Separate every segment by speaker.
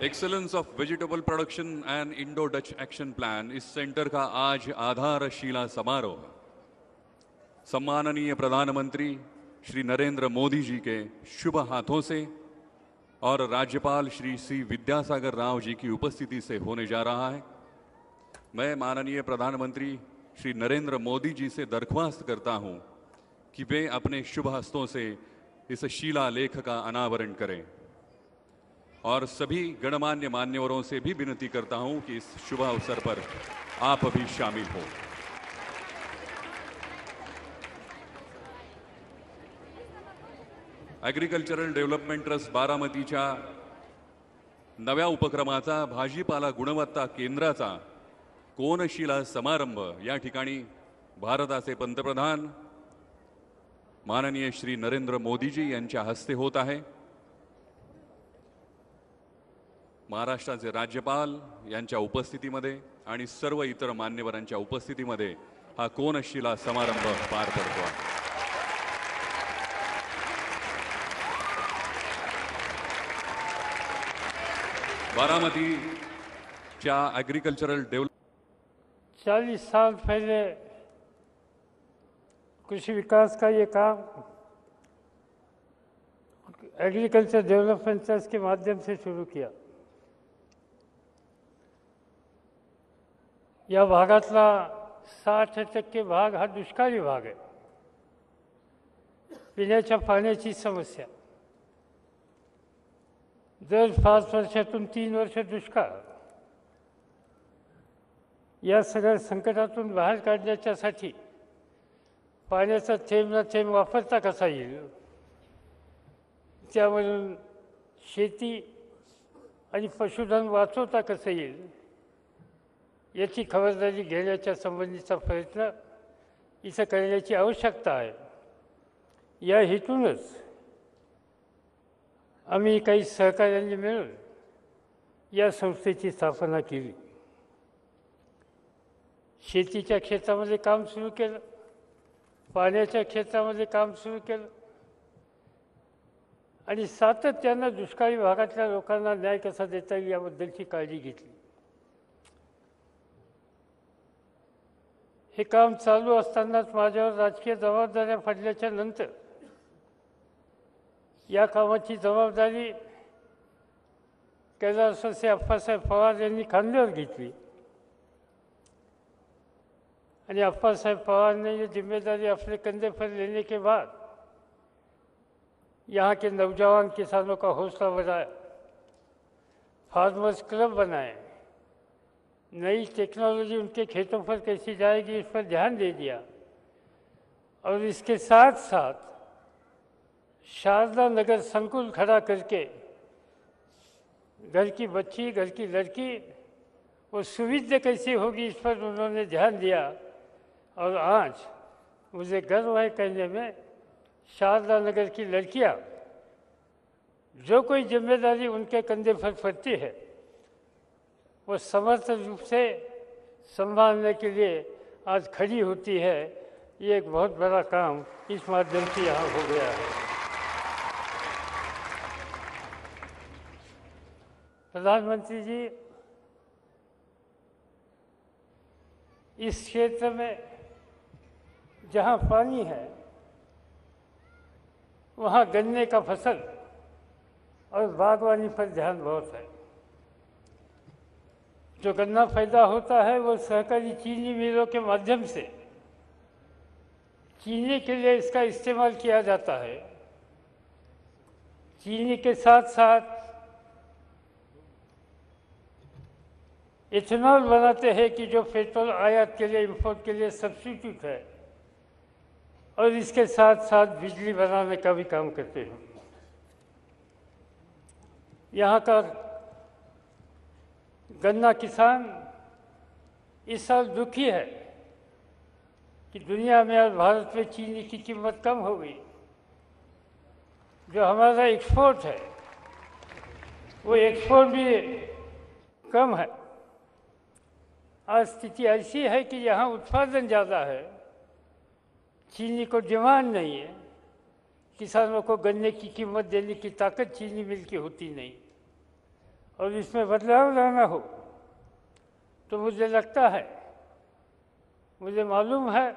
Speaker 1: Excellence of vegetable production and Indo Dutch action plan इस centre का आज आधारशिला समारोह सम्माननीय प्रधानमंत्री श्री नरेंद्र मोदी जी के शुभ हाथों से और राज्यपाल श्री सी विद्यासागर राव जी की उपस्थिति से होने जा रहा है। मैं माननीय प्रधानमंत्री श्री नरेंद्र मोदी जी से दरख्वास्त करता हूं कि वे अपने शुभ हस्तों से इस शिलालेख का अनावरण करें और सभी गणमान्य मान्यवरों से भी विनती करता हूं कि इस शुभ अवसर पर आप भी शामिल हो। ॲग्रिकल्चरल डेव्हलपमेंट ट्रस्ट बारामतीच्या नव्या उपक्रमाचा भाजीपाला गुणवत्ता केंद्राचा कोनशिला समारंभ या ठिकाणी भारताचे पंतप्रधान माननीय श्री नरेंद्र मोदीजी यांच्या हस्ते होत आहे। महाराष्ट्राचे राज्यपाल यांच्या उपस्थितीमध्ये आणि सर्व इतर मान्यवरांच्या उपस्थितीमध्ये हा कोनशिला समारंभ पार पडतो आहे। बारामतीच्या ॲग्रिकल्चरल डेव्हलप
Speaker 2: 40 साल पहले कृषि विकास का ये काम एग्रीकल्चर डेवलपमेंट ट्रस्ट के माध्यम से शुरू किया। या भागातला 60% भाग हा दुष्काळी भाग आहे। पिण्याच्या पाण्याची समस्या, दर 5 वर्षातून 3 वर्ष दुष्काळ, या सगळ्या संकटातून बाहेर काढण्याच्यासाठी पाण्याचा थेंब ना थेंब वापरता कसा येईल, त्यावरून शेती आणि पशुधन वाचवता कसं येईल याची खबरदारी घेण्याच्या संबंधीचा प्रयत्न इथं करण्याची आवश्यकता आहे। या हेतूनच आम्ही काही सहकार्यांनी मिळून या संस्थेची स्थापना केली। शेतीच्या क्षेत्रामध्ये काम सुरू केलं, पाण्याच्या क्षेत्रामध्ये काम सुरू केलं आणि सातत्यानं दुष्काळी भागातल्या लोकांना न्याय कसा देता येईल याबद्दलची काळजी घेतली। हे काम चालू असतानाच माझ्यावर राजकीय जबाबदाऱ्या पडल्याच्या नंतर या कामाची जबाबदारी कैलासवासी अप्पासाहेब पवार यांनी खांद्यावर घेतली आणि अप्पासाहेब पवार ने ये जिम्मेदारी अपने कंधे पर लेने के बाद यहाँ के नौजवान किसानों का हौसला बढ़ाया, फार्मर्स क्लब बनाए, नई टेक्नोलॉजी उनके खेतों पर कैसी जाएगी इस पर ध्यान दे दिया और इसके साथ साथ शारदा नगर संकुल खड़ा करके घर की बच्ची, घर की लड़की वो सुविधा कैसी होगी इस पर उन्होंने ध्यान दिया। और आज मुझे गर्व है कहने में, शारदा नगर की लड़कियां जो कोई जिम्मेदारी उनके कंधे पर पड़ती है वो समर्थ रूप से संभालने के लिए आज खड़ी होती है। ये एक बहुत बड़ा काम इस माध्यम से यहाँ हो गया है। प्रधानमंत्री जी, इस क्षेत्र में जहाँ पानी है वहाँ गन्ने का फसल और बागवानी पर ध्यान बहुत है। जो गन्ना पैदा होता है वो सहकारी चीनी मिलों के माध्यम से चीनी के लिए इसका इस्तेमाल किया जाता है। चीनी के साथ साथ इथेनॉल बनाते हैं कि जो पेट्रोल आयात के लिए, इंपोर्ट के लिए सब्स्टिट्यूट है, और इसके साथ साथ बिजली बनाने का भी काम करते हैं। यहाँ का गन्ना किसान इस साल दुखी है कि दुनिया में और भारत में चीनी की कीमत कम हो गई। जो हमारा एक्सपोर्ट है वो एक्सपोर्ट भी कम है। आज स्थिति ऐसी है कि यहाँ उत्पादन ज़्यादा है, चीनी को डिमांड नहीं है। किसानों को गन्ने की कीमत देने की ताकत चीनी मिल की होती नहीं, और इसमें बदलाव लाना हो तो मुझे लगता है, मुझे मालूम है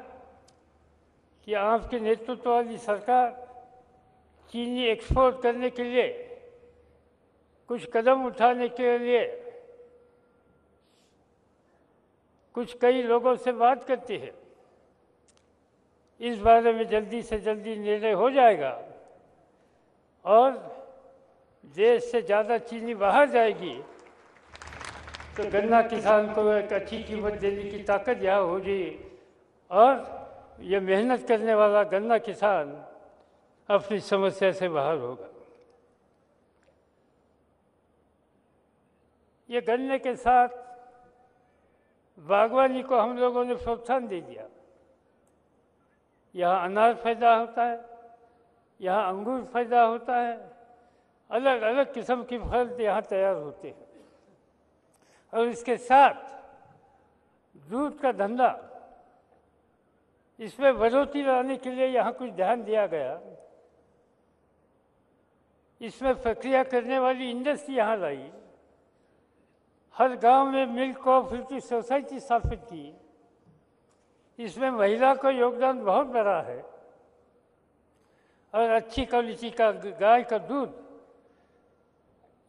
Speaker 2: कि आपके नेतृत्व वाली सरकार चीनी एक्सपोर्ट करने के लिए कुछ कदम उठाने के लिए कुछ कई लोगों से बात करती है। इस बारे में जल्दी से जल्दी निर्णय हो जाएगा और देश से ज़्यादा चीनी बाहर जाएगी तो गन्ना किसान को एक अच्छी कीमत देने की ताकत यहाँ हो जाएगी और ये मेहनत करने वाला गन्ना किसान अपनी समस्या से बाहर होगा। ये गन्ने के साथ बागवानी को हम लोगों ने प्रोत्साहन दे दिया। यहाँ अनार पैदा होता है, यहाँ अंगूर पैदा होता है, अलग अलग किस्म के फल यहाँ तैयार होते हैं। और इसके साथ दूध का धंधा, इसमें बढ़ोतरी लाने के लिए यहाँ कुछ ध्यान दिया गया। इसमें प्रक्रिया करने वाली इंडस्ट्री यहाँ लाई। हर गांव में मिल्क कोऑपरेटिव सोसाइटी स्थापित की। इसमें महिला का योगदान बहुत बड़ा है और अच्छी क्वालिटी का गाय का दूध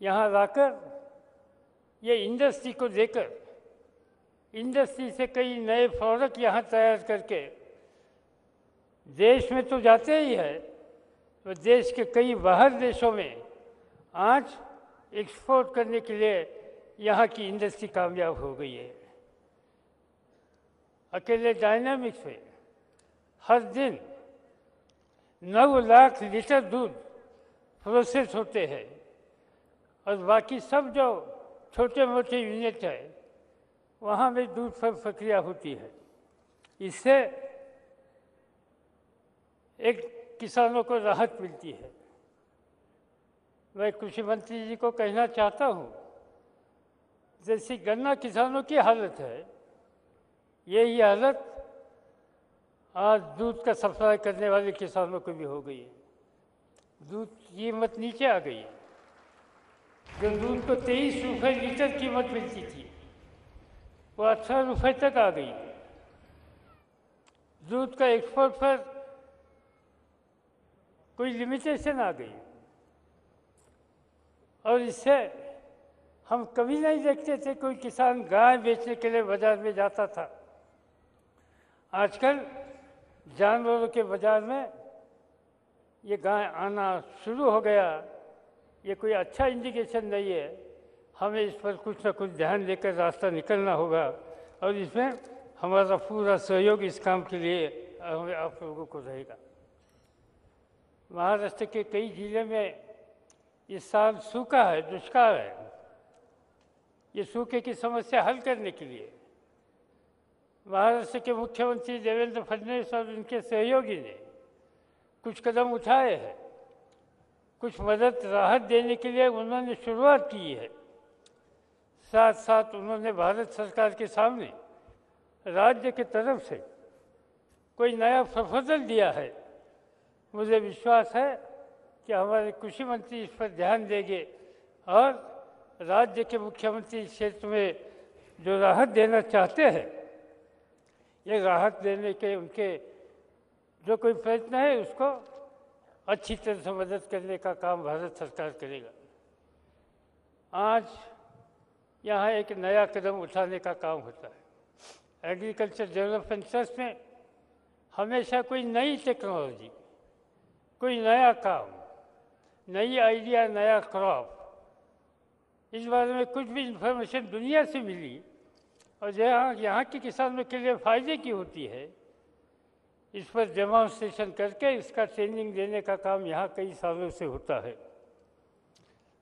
Speaker 2: यहाँ लाकर ये इंडस्ट्री को देकर इंडस्ट्री से कई नए प्रोडक्ट यहाँ तैयार करके देश में तो जाते ही है तो देश के कई बाहर देशों में आज एक्सपोर्ट करने के लिए यहाँ की इंडस्ट्री कामयाब हो गई है। अकेले डायनामिक्स में हर दिन 9 लाख लीटर दूध प्रोसेस होते हैं और बाकी सब जो छोटे मोटे यूनिट है वहाँ में दूध पर प्रक्रिया होती है। इससे एक किसानों को राहत मिलती है। मैं कृषि मंत्री जी को कहना चाहता हूँ, जैसी गन्ना किसानों की हालत है यही हालत आज दूध का सप्लाई करने वाले किसानों को भी हो गई है। दूध की कीमत नीचे आ गई है। जो दूध को 23 रुपये लीटर कीमत मिलती थी वो 18 रुपये तक आ गई। दूध का एक्सपोर्ट पर कोई लिमिटेशन आ गई और इससे हम कभी नहीं देखते थे कोई किसान गाय बेचने के लिए बाजार में जाता था। आजकल जानवरों के बाजार में ये गाय आना शुरू हो गया। ये कोई अच्छा इंडिकेशन नहीं है। हमें इस पर कुछ ना कुछ ध्यान देकर रास्ता निकलना होगा और इसमें हमारा पूरा सहयोग इस काम के लिए हमें आप लोगों को रहेगा। महाराष्ट्र के कई जिले में इस साल सूखा है, दुष्काल है। ये सूखे की समस्या हल करने के लिए महाराष्ट्र के मुख्यमंत्री देवेंद्र फडणवीस और उनके सहयोगी ने कुछ कदम उठाए हैं। कुछ मदद राहत देने के लिए उन्होंने शुरुआत की है। साथ साथ उन्होंने भारत सरकार के सामने राज्य की तरफ से कोई नया प्रपोजल दिया है। मुझे विश्वास है कि हमारे कृषि मंत्री इस पर ध्यान देंगे और राज्य के मुख्यमंत्री इस क्षेत्र में जो राहत देना चाहते हैं, ये राहत देने के उनके जो कोई प्रयत्न है उसको अच्छी तरह से मदद करने का काम भारत सरकार करेगा। आज यहाँ एक नया कदम उठाने का काम होता है। एग्रीकल्चर डेवलपमेंट ट्रस्ट में हमेशा कोई नई टेक्नोलॉजी, कोई नया काम, नई आइडिया, नया क्रॉप, इस बारे में कुछ भी इंफॉर्मेशन दुनिया से मिली और यहाँ के किसानों के लिए फ़ायदे की होती है, इस पर डेमोन्स्ट्रेशन करके इसका ट्रेनिंग देने का काम यहाँ कई सालों से होता है।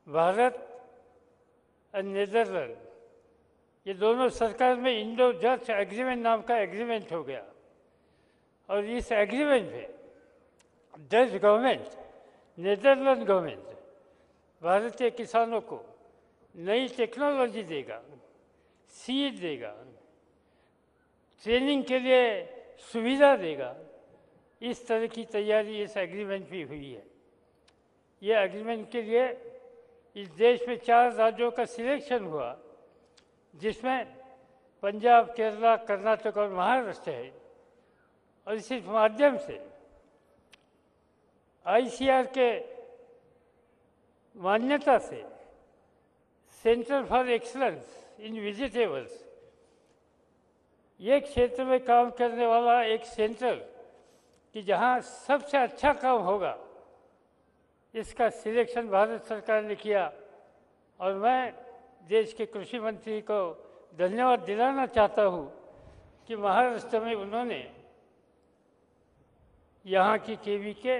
Speaker 2: भारत और नीदरलैंड ये दोनों सरकार में इंडो डच एग्रीमेंट नाम का एग्रीमेंट हो गया और इस एग्रीमेंट में डच गवर्नमेंट, नीदरलैंड गवर्नमेंट भारतीय किसानों को नई टेक्नोलॉजी देगा, सीड देगा, ट्रेनिंग के लिए सुविधा देगा। इस तरह की तैयारी इस एग्रीमेंट भी हुई है। ये एग्रीमेंट के लिए इस देश में 4 राज्यों का सिलेक्शन हुआ, जिसमें पंजाब, केरला, कर्नाटक और महाराष्ट्र है। और इसी माध्यम से आईसीआर के मान्यता से centre for excellence in vegetables, ये क्षेत्र में काम करने वाला एक सेंटर कि जहाँ सबसे अच्छा काम होगा, इसका सिलेक्शन भारत सरकार ने किया। और मैं देश के कृषि मंत्री को धन्यवाद दिलाना चाहता हूँ कि महाराष्ट्र में उन्होंने यहाँ की केवीके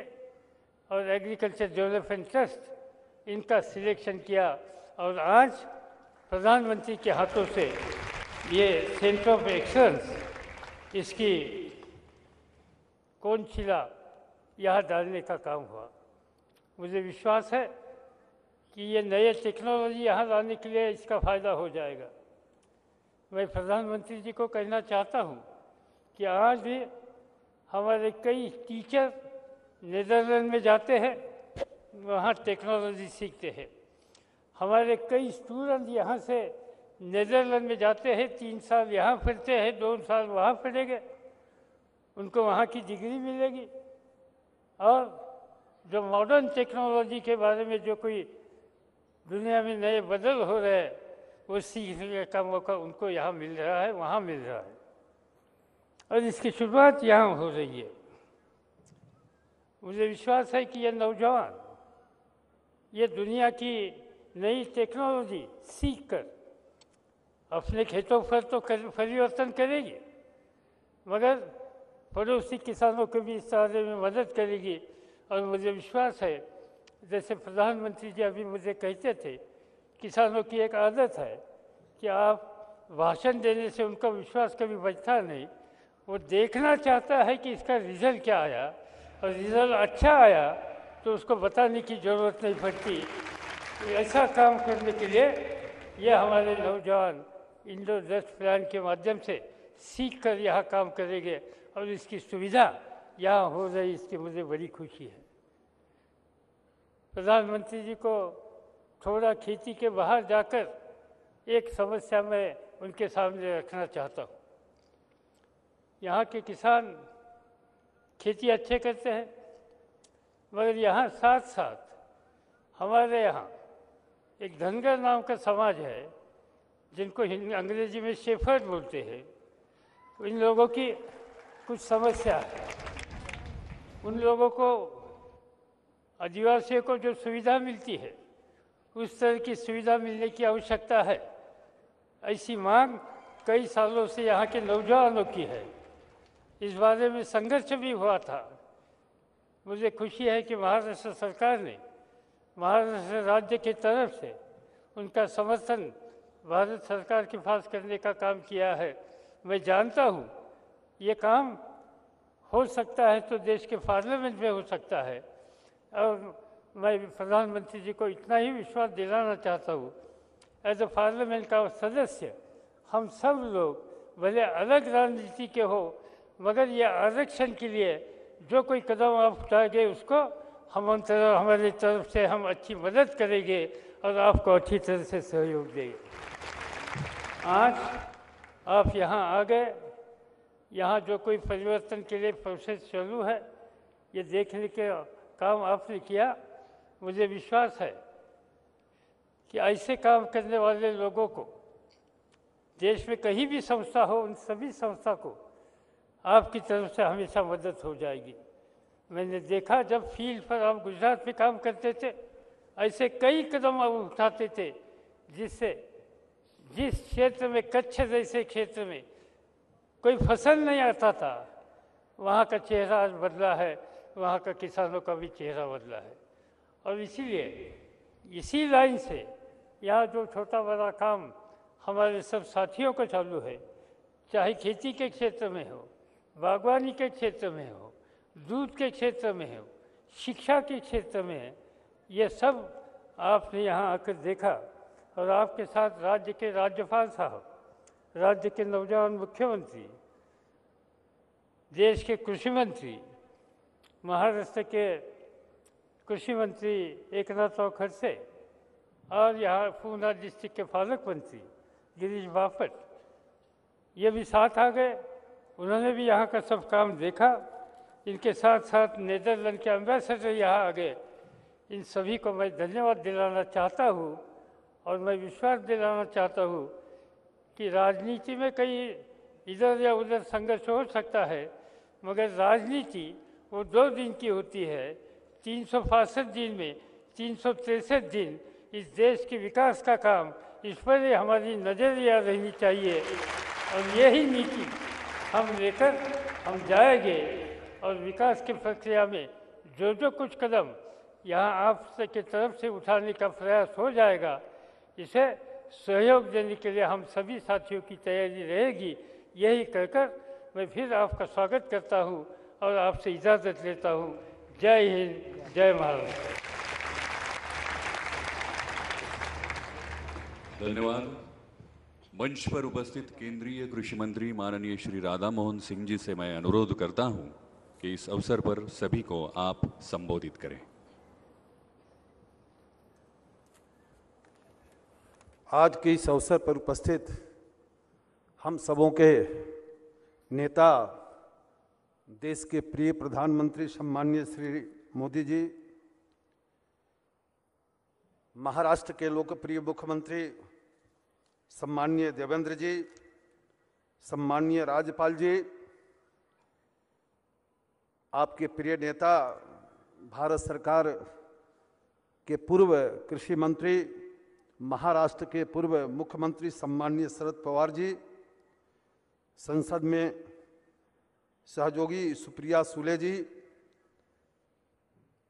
Speaker 2: और एग्रीकल्चर डेवलपमेंट ट्रस्ट इनका सिलेक्शन किया और आज प्रधानमंत्री के हाथों से ये सेंटर ऑफ एक्सलेंस इसकी कोनशिला यहाँ डालने का काम हुआ। मुझे विश्वास है कि ये नए टेक्नोलॉजी यहाँ लाने के लिए इसका फ़ायदा हो जाएगा। मैं प्रधानमंत्री जी को कहना चाहता हूँ कि आज भी हमारे कई टीचर नीदरलैंड में जाते हैं, वहाँ टेक्नोलॉजी सीखते हैं। हमारे कई स्टूडेंट यहाँ से नीदरलैंड में जाते हैं, 3 साल यहाँ पढ़ते हैं, 2 साल वहाँ पढ़ेंगे, उनको वहाँ की डिग्री मिलेगी। और जो मॉडर्न टेक्नोलॉजी के बारे में जो कोई दुनिया में नए बदल हो रहे हैं, वो सीखने का मौका उनको यहाँ मिल रहा है, वहाँ मिल रहा है। और इसकी शुरुआत यहाँ हो रही है। मुझे विश्वास है कि ये नौजवान ये दुनिया की नई टेक्नोलॉजी सीखकर अपने खेतों पर तो परिवर्तन करेगी, मगर पड़ोसी किसानों को भी इस बारे में मदद करेगी। और मुझे विश्वास है, जैसे प्रधानमंत्री जी अभी मुझे कहते थे, किसानों की एक आदत है कि आप भाषण देने से उनका विश्वास कभी बचता नहीं। वो देखना चाहता है कि इसका रिजल्ट क्या आया, और रिजल्ट अच्छा आया तो उसको बताने की ज़रूरत नहीं पड़ती। ऐसा काम करने के लिए ये हमारे नौजवान इंडो वेस्ट प्लान के माध्यम से सीख कर यहाँ काम करेंगे और इसकी सुविधा यहाँ हो रही, इसकी मुझे बड़ी खुशी है। प्रधानमंत्री जी को थोड़ा खेती के बाहर जाकर एक समस्या मैं उनके सामने रखना चाहता हूँ। यहाँ के किसान खेती अच्छे करते हैं, मगर यहाँ साथ साथ हमारे यहाँ एक धनगर नाम का समाज है, जिनको अंग्रेजी में शेफर्ड बोलते हैं। तो इन लोगों की कुछ समस्या है। उन लोगों को, आदिवासियों को जो सुविधा मिलती है, उस तरह की सुविधा मिलने की आवश्यकता है। ऐसी मांग कई सालों से यहाँ के नौजवानों की है। इस बारे में संघर्ष भी हुआ था। मुझे खुशी है कि महाराष्ट्र सरकार ने महाराष्ट्र राज्य की तरफ से उनका समर्थन भारत सरकार के पास करने का काम किया है। मैं जानता हूँ ये काम हो सकता है तो देश के पार्लियामेंट में हो सकता है। और मैं प्रधानमंत्री जी को इतना ही विश्वास दिलाना चाहता हूँ, एज ए पार्लियामेंट का सदस्य हम सब लोग भले अलग राजनीति के हो, मगर ये आरक्षण के लिए जो कोई कदम आप उठाएंगे उसको हमारी तरफ से हम अच्छी मदद करेंगे और आपको अच्छी तरह से सहयोग देंगे। आज आप यहाँ आ गए, यहाँ जो कोई परिवर्तन के लिए प्रोसेस चालू है, ये देखने के काम आपने किया। मुझे विश्वास है कि ऐसे काम करने वाले लोगों को देश में कहीं भी संस्था हो, उन सभी संस्था को आपकी तरफ से हमेशा मदद हो जाएगी। मैंने देखा जब फील्ड पर आप गुजरात में काम करते थे, ऐसे कई कदम आप उठाते थे जिससे जिस क्षेत्र में, कच्छ जैसे क्षेत्र में कोई फसल नहीं आता था, वहाँ का चेहरा आज बदला है, वहाँ का किसानों का भी चेहरा बदला है। और इसीलिए इसी लाइन से यहाँ जो छोटा बड़ा काम हमारे सब साथियों का चालू है, चाहे खेती के क्षेत्र में हो, बागवानी के क्षेत्र में हो, दूध के क्षेत्र में हो, शिक्षा के क्षेत्र में है, ये सब आपने यहाँ आकर देखा। और आपके साथ राज्य के राज्यपाल साहब, राज्य के नौजवान मुख्यमंत्री, देश के कृषि मंत्री, महाराष्ट्र के कृषि मंत्री एकनाथ खड़से और यहाँ पूना डिस्ट्रिक्ट के पालक मंत्री गिरीश बापट ये भी साथ आ गए, उन्होंने भी यहाँ का सब काम देखा। इनके साथ साथ नीदरलैंड के एम्बेसडर यहाँ आ गए। इन सभी को मैं धन्यवाद दिलाना चाहता हूँ और मैं विश्वास दिलाना चाहता हूँ कि राजनीति में कई इधर या उधर संघर्ष हो सकता है, मगर राजनीति वो 2 दिन की होती है। 365 दिन में 363 दिन इस देश के विकास का काम, इस पर हमारी नज़रिया रहनी चाहिए और यही नीति हम लेकर हम जाएंगे और विकास की प्रक्रिया में जो कुछ कदम यहाँ आप के तरफ से उठाने का प्रयास हो जाएगा, इसे सहयोग देने के लिए हम सभी साथियों की तैयारी रहेगी। यही कहकर मैं फिर आपका स्वागत करता हूँ और आपसे इजाज़त लेता हूँ। जय हिंद, जय महाराष्ट्र।
Speaker 1: धन्यवाद। मंच पर उपस्थित केंद्रीय कृषि मंत्री माननीय श्री राधा मोहन सिंह जी से मैं अनुरोध करता हूं कि इस अवसर पर सभी को आप संबोधित करें।
Speaker 3: आज के इस अवसर पर उपस्थित हम सबों के नेता, देश के प्रिय प्रधानमंत्री सम्माननीय श्री मोदी जी, महाराष्ट्र के लोकप्रिय मुख्यमंत्री सम्माननीय देवेंद्र जी, सम्माननीय राज्यपाल जी, आपके प्रिय नेता भारत सरकार के पूर्व कृषि मंत्री, महाराष्ट्र के पूर्व मुख्यमंत्री सम्माननीय शरद पवार जी, संसद में सहयोगी सुप्रिया सुले जी,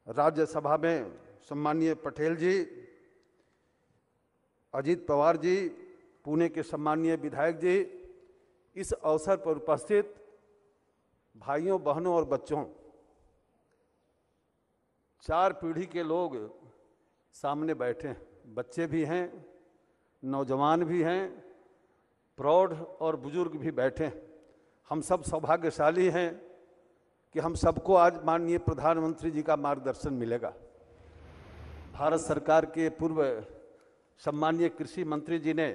Speaker 3: राज्यसभा में सम्माननीय पटेल जी, अजीत पवार जी, पुणे के सम्माननीय विधायक जी, इस अवसर पर उपस्थित भाइयों बहनों और बच्चों, 4 पीढ़ी के लोग सामने बैठे हैं। बच्चे भी हैं, नौजवान भी हैं, प्रौढ़ और बुजुर्ग भी बैठे हैं। हम सब सौभाग्यशाली हैं कि हम सबको आज माननीय प्रधानमंत्री जी का मार्गदर्शन मिलेगा। भारत सरकार के पूर्व सम्माननीय कृषि मंत्री जी ने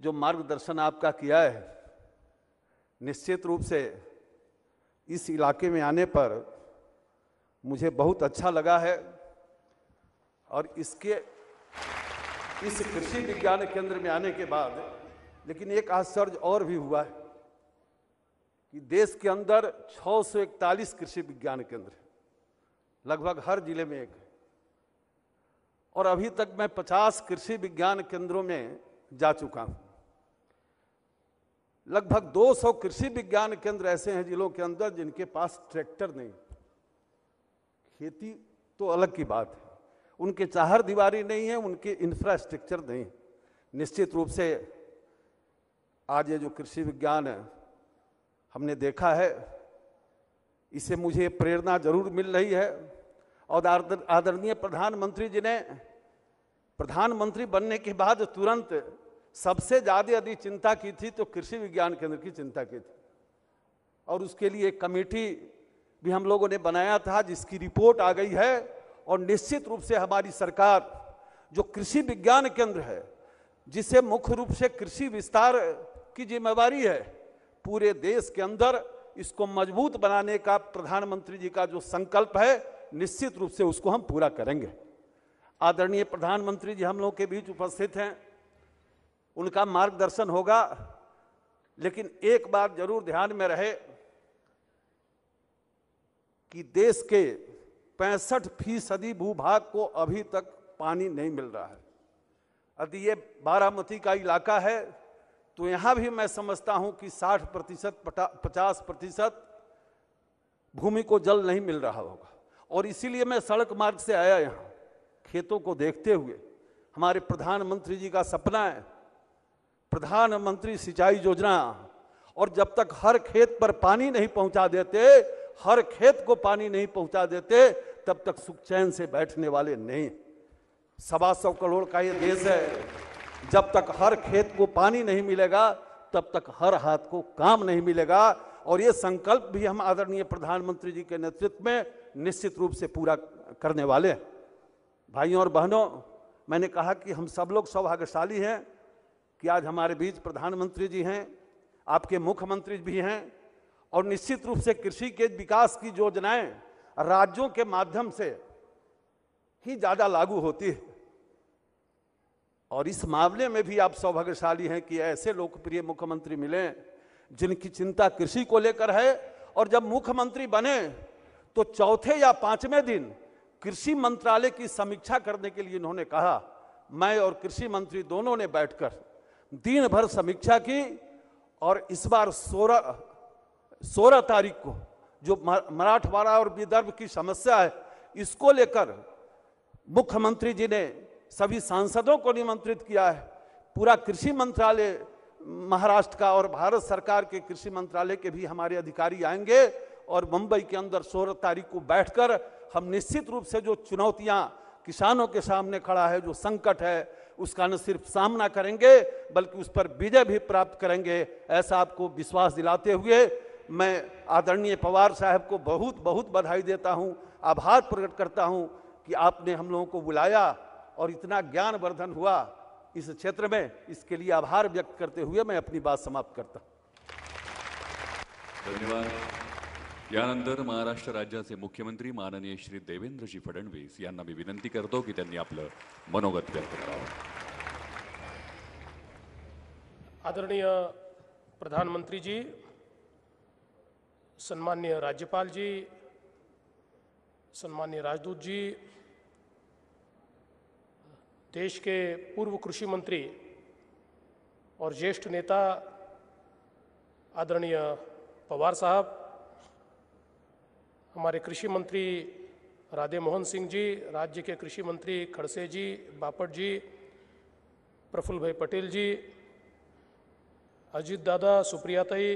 Speaker 3: जो मार्गदर्शन आपका किया है, निश्चित रूप से इस इलाके में आने पर मुझे बहुत अच्छा लगा है। और इस कृषि विज्ञान केंद्र में आने के बाद लेकिन एक आश्चर्य और भी हुआ है कि देश के अंदर 641 कृषि विज्ञान केंद्र है, लगभग हर जिले में एक है। और अभी तक मैं 50 कृषि विज्ञान केंद्रों में जा चुका हूं। लगभग 200 कृषि विज्ञान केंद्र ऐसे हैं जिलों के अंदर जिनके पास ट्रैक्टर नहीं। खेती तो अलग की बात है, उनके चाहर दीवारी नहीं है, उनके इंफ्रास्ट्रक्चर नहीं। निश्चित रूप से आज ये जो कृषि विज्ञान है हमने देखा है, इससे मुझे प्रेरणा जरूर मिल रही है। और आदरणीय प्रधानमंत्री जी ने प्रधानमंत्री बनने के बाद तुरंत सबसे ज़्यादा यदि चिंता की थी तो कृषि विज्ञान केंद्र की चिंता की थी। और उसके लिए एक कमेटी भी हम लोगों ने बनाया था जिसकी रिपोर्ट आ गई है। और निश्चित रूप से हमारी सरकार जो कृषि विज्ञान केंद्र है, जिसे मुख्य रूप से कृषि विस्तार की जिम्मेवारी है, पूरे देश के अंदर इसको मजबूत बनाने का प्रधानमंत्री जी का जो संकल्प है, निश्चित रूप से उसको हम पूरा करेंगे। आदरणीय प्रधानमंत्री जी हम लोग के बीच उपस्थित हैं, उनका मार्गदर्शन होगा। लेकिन एक बात जरूर ध्यान में रहे कि देश के 65% भूभाग को अभी तक पानी नहीं मिल रहा है। यदि ये बारामती का इलाका है तो यहाँ भी मैं समझता हूँ कि 60% 50% भूमि को जल नहीं मिल रहा होगा। और इसीलिए मैं सड़क मार्ग से आया यहाँ, खेतों को देखते हुए। हमारे प्रधानमंत्री जी का सपना है प्रधानमंत्री सिंचाई योजना, और जब तक हर खेत पर पानी नहीं पहुंचा देते, हर खेत को पानी नहीं पहुंचा देते, तब तक सुख चैन से बैठने वाले नहीं। 125 करोड़ का ये देश है, जब तक हर खेत को पानी नहीं मिलेगा तब तक हर हाथ को काम नहीं मिलेगा। और ये संकल्प भी हम आदरणीय प्रधानमंत्री जी के नेतृत्व में निश्चित रूप से पूरा करने वाले हैं। भाइयों और बहनों, मैंने कहा कि हम सब लोग सौभाग्यशाली हैं कि आज हमारे बीच प्रधानमंत्री जी हैं, आपके मुख्यमंत्री भी हैं, और निश्चित रूप से कृषि के विकास की योजनाएं राज्यों के माध्यम से ही ज्यादा लागू होती है। और इस मामले में भी आप सौभाग्यशाली हैं कि ऐसे लोकप्रिय मुख्यमंत्री मिले जिनकी चिंता कृषि को लेकर है। और जब मुख्यमंत्री बने तो चौथे या पांचवें दिन कृषि मंत्रालय की समीक्षा करने के लिए इन्होंने कहा। मैं और कृषि मंत्री दोनों ने बैठकर दिन भर समीक्षा की, और इस बार 16 तारीख को जो मराठवाड़ा और विदर्भ की समस्या है, इसको लेकर मुख्यमंत्री जी ने सभी सांसदों को निमंत्रित किया है। पूरा कृषि मंत्रालय महाराष्ट्र का और भारत सरकार के कृषि मंत्रालय के भी हमारे अधिकारी आएंगे, और मुंबई के अंदर 16 तारीख को बैठकर हम निश्चित रूप से जो चुनौतियां किसानों के सामने खड़ा है, जो संकट है, उसका न सिर्फ सामना करेंगे बल्कि उस पर विजय भी प्राप्त करेंगे, ऐसा आपको विश्वास दिलाते हुए मैं आदरणीय पवार साहब को बहुत बहुत बधाई देता हूं, आभार प्रकट करता हूं कि आपने हम लोगों को बुलाया और इतना ज्ञानवर्धन हुआ इस क्षेत्र में। इसके लिए आभार व्यक्त करते हुए मैं अपनी बात समाप्त करता हूं।
Speaker 1: धन्यवाद। यानंतर महाराष्ट्र राज्याचे मुख्यमंत्री माननीय श्री देवेंद्रजी फडणवीस यांना मी विनंती करतो की त्यांनी आपलं मनोगत व्यक्त करावं।
Speaker 4: आदरणीय प्रधानमंत्री जी, सम्माननीय राज्यपाल जी, सम्माननीय राजदूत जी, देश के पूर्व कृषि मंत्री और ज्येष्ठ नेता आदरणीय पवार साहब, हमारे कृषि मंत्री राधे मोहन सिंह जी, राज्य के कृषि मंत्री खड़से जी, बापट जी, प्रफुल्ल भाई पटेल जी, अजीत दादा, सुप्रियाताई,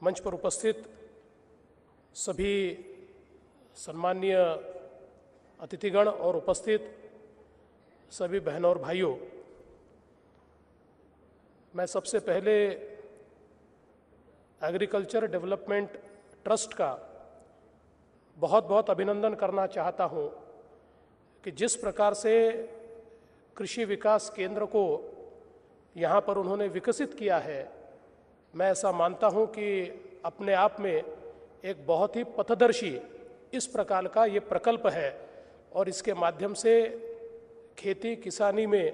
Speaker 4: मंच पर उपस्थित सभी सम्माननीय अतिथिगण और उपस्थित सभी बहनों और भाइयों, मैं सबसे पहले एग्रीकल्चर डेवलपमेंट ट्रस्ट का बहुत बहुत अभिनंदन करना चाहता हूं कि जिस प्रकार से कृषि विकास केंद्र को यहाँ पर उन्होंने विकसित किया है, मैं ऐसा मानता हूं कि अपने आप में एक बहुत ही पथदर्शी इस प्रकार का ये प्रकल्प है, और इसके माध्यम से खेती किसानी में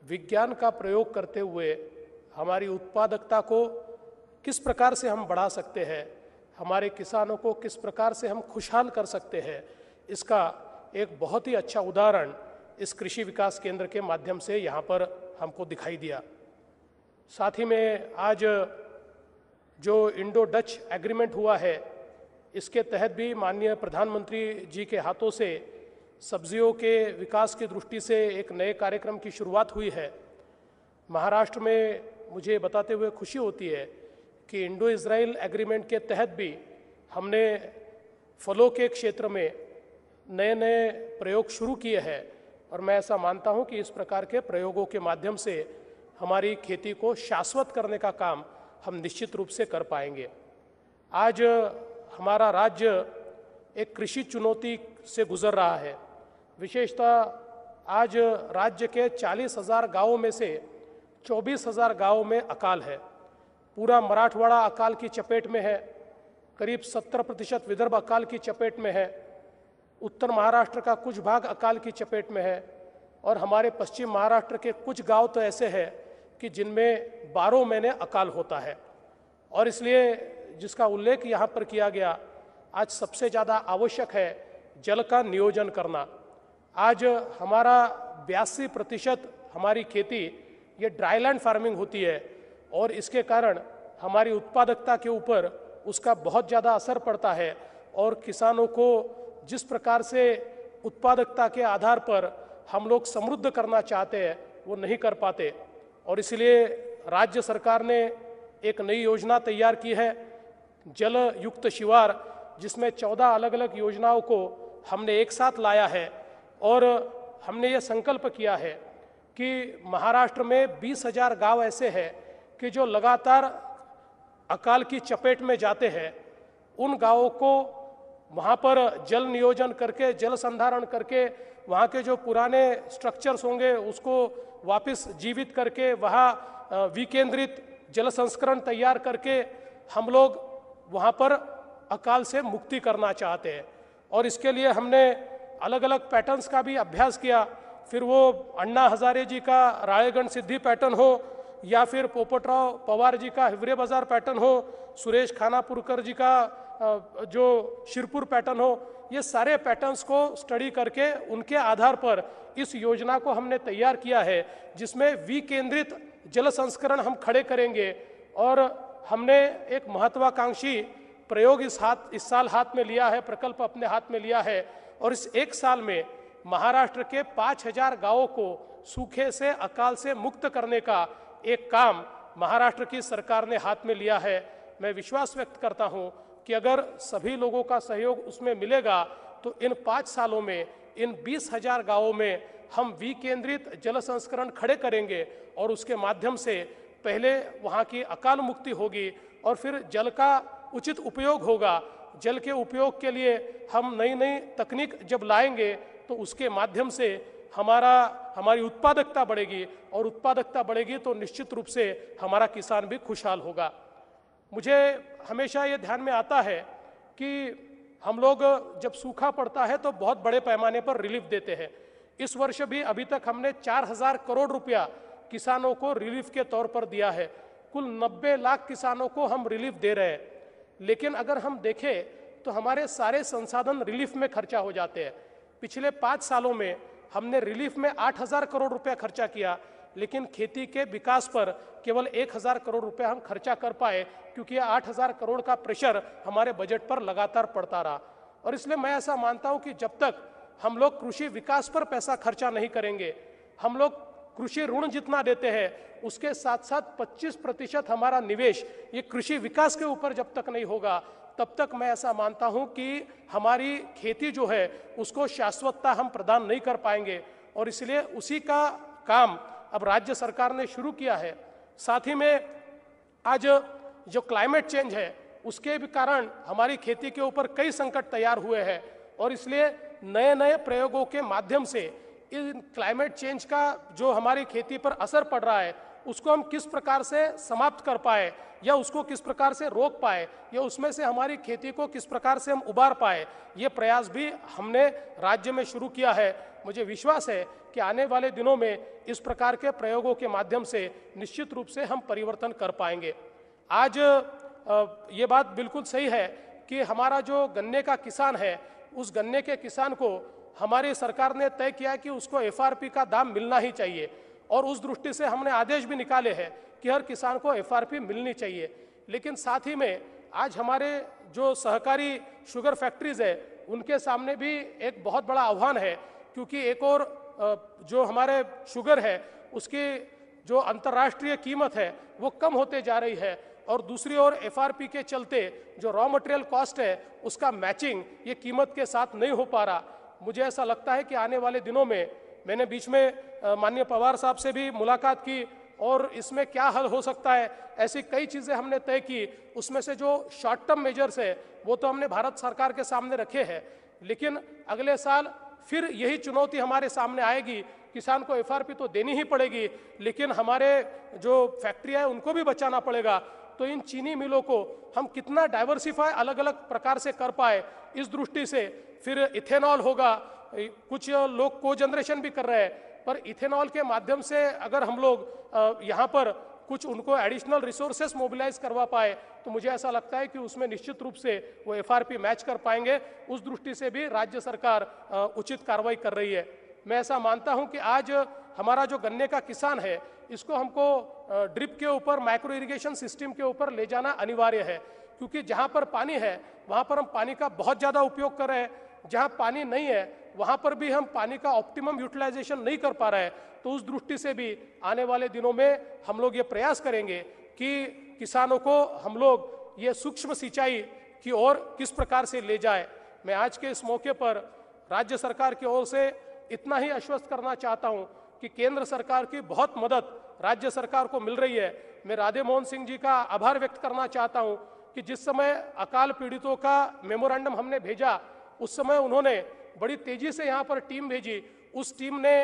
Speaker 4: विज्ञान का प्रयोग करते हुए हमारी उत्पादकता को किस प्रकार से हम बढ़ा सकते हैं, हमारे किसानों को किस प्रकार से हम खुशहाल कर सकते हैं, इसका एक बहुत ही अच्छा उदाहरण इस कृषि विकास केंद्र के माध्यम से यहाँ पर हमको दिखाई दिया। साथ ही में आज जो इंडो डच एग्रीमेंट हुआ है, इसके तहत भी माननीय प्रधानमंत्री जी के हाथों से सब्जियों के विकास की दृष्टि से एक नए कार्यक्रम की शुरुआत हुई है। महाराष्ट्र में मुझे बताते हुए खुशी होती है कि इंडो इजराइल एग्रीमेंट के तहत भी हमने फलों के क्षेत्र में नए नए प्रयोग शुरू किए हैं, और मैं ऐसा मानता हूं कि इस प्रकार के प्रयोगों के माध्यम से हमारी खेती को शाश्वत करने का काम हम निश्चित रूप से कर पाएंगे। आज हमारा राज्य एक कृषि चुनौती से गुजर रहा है। विशेषतः आज राज्य के 40,000 गांवों में से 24,000 गांवों में अकाल है। पूरा मराठवाड़ा अकाल की चपेट में है, करीब 70% विदर्भ अकाल की चपेट में है, उत्तर महाराष्ट्र का कुछ भाग अकाल की चपेट में है, और हमारे पश्चिम महाराष्ट्र के कुछ गांव तो ऐसे हैं कि जिनमें 12 महीने अकाल होता है। और इसलिए जिसका उल्लेख यहाँ पर किया गया, आज सबसे ज़्यादा आवश्यक है जल का नियोजन करना। आज हमारा 82% हमारी खेती ये ड्राईलैंड फार्मिंग होती है, और इसके कारण हमारी उत्पादकता के ऊपर उसका बहुत ज़्यादा असर पड़ता है, और किसानों को जिस प्रकार से उत्पादकता के आधार पर हम लोग समृद्ध करना चाहते हैं वो नहीं कर पाते। और इसलिए राज्य सरकार ने एक नई योजना तैयार की है, जल युक्त शिवार, जिसमें 14 अलग अलग योजनाओं को हमने एक साथ लाया है, और हमने ये संकल्प किया है कि महाराष्ट्र में 20,000 गांव ऐसे हैं कि जो लगातार अकाल की चपेट में जाते हैं। उन गांवों को वहाँ पर जल नियोजन करके, जल संधारण करके, वहाँ के जो पुराने स्ट्रक्चर्स होंगे उसको वापस जीवित करके, वहाँ विकेंद्रित जल संस्करण तैयार करके हम लोग वहाँ पर अकाल से मुक्ति करना चाहते हैं। और इसके लिए हमने अलग अलग पैटर्न्स का भी अभ्यास किया। फिर वो अन्ना हजारे जी का रायगढ़ सिद्धि पैटर्न हो, या फिर पोपटराव पवार जी का हिवरे बाजार पैटर्न हो, सुरेश खानापुरकर जी का जो शिरपुर पैटर्न हो, ये सारे पैटर्न्स को स्टडी करके उनके आधार पर इस योजना को हमने तैयार किया है, जिसमें विकेंद्रित जल संस्करण हम खड़े करेंगे। और हमने एक महत्वाकांक्षी प्रयोग इस साल हाथ में लिया है, प्रकल्प अपने हाथ में लिया है। और इस एक साल में महाराष्ट्र के 5000 गांवों को सूखे से, अकाल से मुक्त करने का एक काम महाराष्ट्र की सरकार ने हाथ में लिया है। मैं विश्वास व्यक्त करता हूं कि अगर सभी लोगों का सहयोग उसमें मिलेगा तो इन 5 सालों में इन 20,000 गांवों में हम विकेंद्रित जल संस्करण खड़े करेंगे और उसके माध्यम से पहले वहाँ की अकाल मुक्ति होगी और फिर जल का उचित उपयोग होगा। जल के उपयोग के लिए हम नई नई तकनीक जब लाएंगे तो उसके माध्यम से हमारी उत्पादकता बढ़ेगी, और उत्पादकता बढ़ेगी तो निश्चित रूप से हमारा किसान भी खुशहाल होगा। मुझे हमेशा ये ध्यान में आता है कि हम लोग जब सूखा पड़ता है तो बहुत बड़े पैमाने पर रिलीफ देते हैं। इस वर्ष भी अभी तक हमने 4000 करोड़ रुपया किसानों को रिलीफ के तौर पर दिया है। कुल 90 लाख किसानों को हम रिलीफ दे रहे हैं। लेकिन अगर हम देखें तो हमारे सारे संसाधन रिलीफ में खर्चा हो जाते हैं। पिछले 5 सालों में हमने रिलीफ में 8000 करोड़ रुपया खर्चा किया, लेकिन खेती के विकास पर केवल 1000 करोड़ रुपया हम खर्चा कर पाए, क्योंकि 8000 करोड़ का प्रेशर हमारे बजट पर लगातार पड़ता रहा। और इसलिए मैं ऐसा मानता हूं कि जब तक हम लोग कृषि विकास पर पैसा खर्चा नहीं करेंगे, हम लोग कृषि ऋण जितना देते हैं उसके साथ साथ 25% हमारा निवेश ये कृषि विकास के ऊपर जब तक नहीं होगा, तब तक मैं ऐसा मानता हूं कि हमारी खेती जो है उसको शाश्वतता हम प्रदान नहीं कर पाएंगे। और इसलिए उसी का काम अब राज्य सरकार ने शुरू किया है। साथ ही में आज जो क्लाइमेट चेंज है उसके भी कारण हमारी खेती के ऊपर कई संकट तैयार हुए हैं, और इसलिए नए नए प्रयोगों के माध्यम से इन क्लाइमेट चेंज का जो हमारी खेती पर असर पड़ रहा है उसको हम किस प्रकार से समाप्त कर पाए, या उसको किस प्रकार से रोक पाए, या उसमें से हमारी खेती को किस प्रकार से हम उबार पाए, ये प्रयास भी हमने राज्य में शुरू किया है। मुझे विश्वास है कि आने वाले दिनों में इस प्रकार के प्रयोगों के माध्यम से निश्चित रूप से हम परिवर्तन कर पाएंगे। आज ये बात बिल्कुल सही है कि हमारा जो गन्ने का किसान है, उस गन्ने के किसान को हमारी सरकार ने तय किया कि उसको FRP का दाम मिलना ही चाहिए, और उस दृष्टि से हमने आदेश भी निकाले हैं कि हर किसान को FRP मिलनी चाहिए। लेकिन साथ ही में आज हमारे जो सहकारी शुगर फैक्ट्रीज है उनके सामने भी एक बहुत बड़ा आह्वान है, क्योंकि एक और जो हमारे शुगर है उसकी जो अंतर्राष्ट्रीय कीमत है वो कम होते जा रही है, और दूसरी ओर FRP के चलते जो रॉ मटेरियल कॉस्ट है उसका मैचिंग ये कीमत के साथ नहीं हो पा रहा। मुझे ऐसा लगता है कि आने वाले दिनों में, मैंने बीच में माननीय पवार साहब से भी मुलाकात की और इसमें क्या हल हो सकता है, ऐसी कई चीज़ें हमने तय की। उसमें से जो शॉर्ट टर्म मेजर्स है वो तो हमने भारत सरकार के सामने रखे हैं, लेकिन अगले साल फिर यही चुनौती हमारे सामने आएगी। किसान को FRP तो देनी ही पड़ेगी, लेकिन हमारे जो फैक्ट्रियाँ हैं उनको भी बचाना पड़ेगा। तो इन चीनी मिलों को हम कितना डाइवर्सिफाई अलग अलग प्रकार से कर पाए, इस दृष्टि से फिर इथेनॉल होगा। कुछ लोग को जनरेशन भी कर रहे हैं, पर इथेनॉल के माध्यम से अगर हम लोग यहाँ पर कुछ उनको एडिशनल रिसोर्सेस मोबिलाइज करवा पाए तो मुझे ऐसा लगता है कि उसमें निश्चित रूप से वो FRP मैच कर पाएंगे। उस दृष्टि से भी राज्य सरकार उचित कार्रवाई कर रही है। मैं ऐसा मानता हूं कि आज हमारा जो गन्ने का किसान है इसको हमको ड्रिप के ऊपर, माइक्रो इरिगेशन सिस्टम के ऊपर ले जाना अनिवार्य है, क्योंकि जहाँ पर पानी है वहाँ पर हम पानी का बहुत ज़्यादा उपयोग कर रहे हैं, जहाँ पानी नहीं है वहाँ पर भी हम पानी का ऑप्टिमम यूटिलाइजेशन नहीं कर पा रहे हैं। तो उस दृष्टि से भी आने वाले दिनों में हम लोग ये प्रयास करेंगे कि किसानों को हम लोग ये सूक्ष्म सिंचाई की ओर किस प्रकार से ले जाए। मैं आज के इस मौके पर राज्य सरकार की ओर से इतना ही आश्वस्त करना चाहता हूँ कि केंद्र सरकार की बहुत मदद राज्य सरकार को मिल रही है। मैं राधे मोहन सिंह जी का आभार व्यक्त करना चाहता हूँ कि जिस समय अकाल पीड़ितों का मेमोरेंडम हमने भेजा, उस समय उन्होंने बड़ी तेजी से यहाँ पर टीम भेजी। उस टीम ने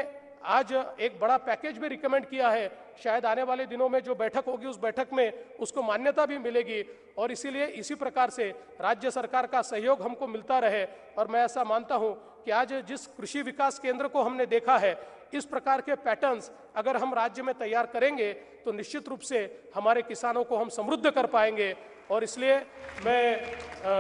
Speaker 4: आज एक बड़ा पैकेज भी रिकमेंड किया है। शायद आने वाले दिनों में जो बैठक होगी, उस बैठक में उसको मान्यता भी मिलेगी। और इसीलिए इसी प्रकार से राज्य सरकार का सहयोग हमको मिलता रहे। और मैं ऐसा मानता हूं कि आज जिस कृषि विकास केंद्र को हमने देखा है, इस प्रकार के पैटर्न्स अगर हम राज्य में तैयार करेंगे तो निश्चित रूप से हमारे किसानों को हम समृद्ध कर पाएंगे। और इसलिए मैं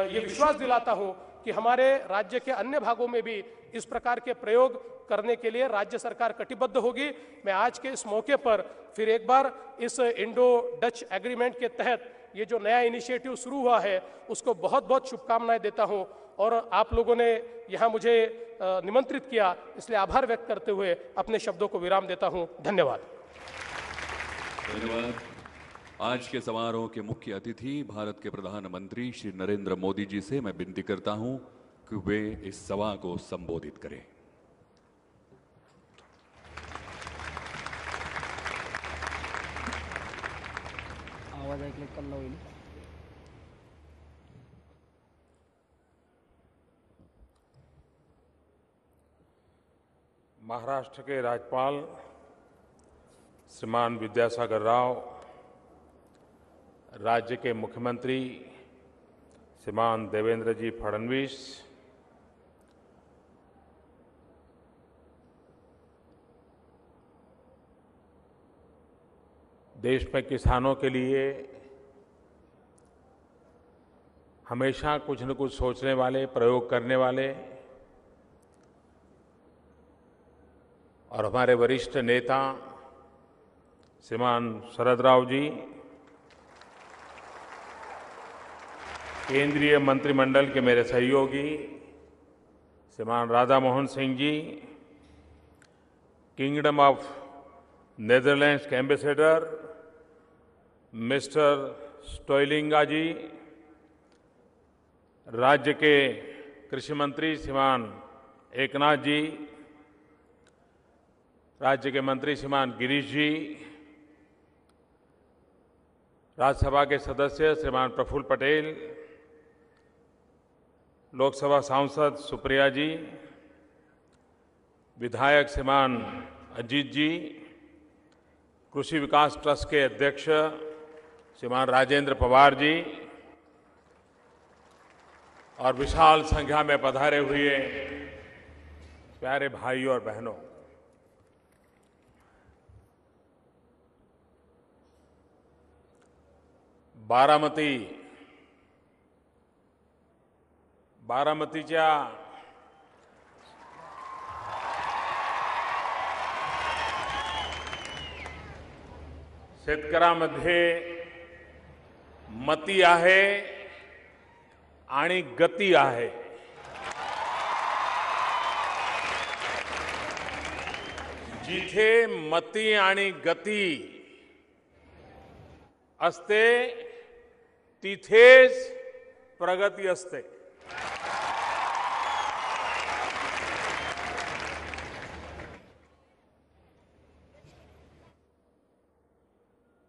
Speaker 4: ये विश्वास दिलाता हूं कि हमारे राज्य के अन्य भागों में भी इस प्रकार के प्रयोग करने के लिए राज्य सरकार कटिबद्ध होगी। मैं आज के इस मौके पर फिर एक बार इस इंडो डच एग्रीमेंट के तहत ये जो नया इनिशिएटिव शुरू हुआ है, उसको बहुत बहुत शुभकामनाएं देता हूं। और आप लोगों ने यहाँ मुझे निमंत्रित किया, इसलिए आभार व्यक्त करते हुए अपने शब्दों को विराम देता हूं। धन्यवाद।
Speaker 1: धन्यवाद। आज के समारोह के मुख्य अतिथि भारत के प्रधानमंत्री श्री नरेंद्र मोदी जी से मैं विनती करता हूं कि वे इस सभा को संबोधित करें।
Speaker 5: आवाज ऐकले कल्ला होईल।
Speaker 6: महाराष्ट्र के राज्यपाल श्रीमान विद्यासागर राव, राज्य के मुख्यमंत्री श्रीमान देवेंद्र जी फडणवीस, देश में किसानों के लिए हमेशा कुछ न कुछ सोचने वाले, प्रयोग करने वाले और हमारे वरिष्ठ नेता श्रीमान शरद राव जी, केंद्रीय मंत्रिमंडल के मेरे सहयोगी श्रीमान Radha Mohan Singh ji, kingdom of Netherlands के एम्बेसडर मिस्टर स्टोइलिंगा जी, राज्य के कृषि मंत्री श्रीमान एकनाथ जी, राज्य के मंत्री श्रीमान गिरीश जी, राज्यसभा के सदस्य श्रीमान प्रफुल्ल पटेल, लोकसभा सांसद सुप्रिया जी, विधायक श्रीमान अजीत जी, कृषि विकास ट्रस्ट के अध्यक्ष श्रीमान राजेंद्र पवार जी और विशाल संख्या में पधारे हुए प्यारे भाई और बहनों, बारामतीच्या शेतकऱ्यांमध्ये मती आहे आणि गती आहे। जिथे मती आणि गती असते तिथेच प्रगती असते।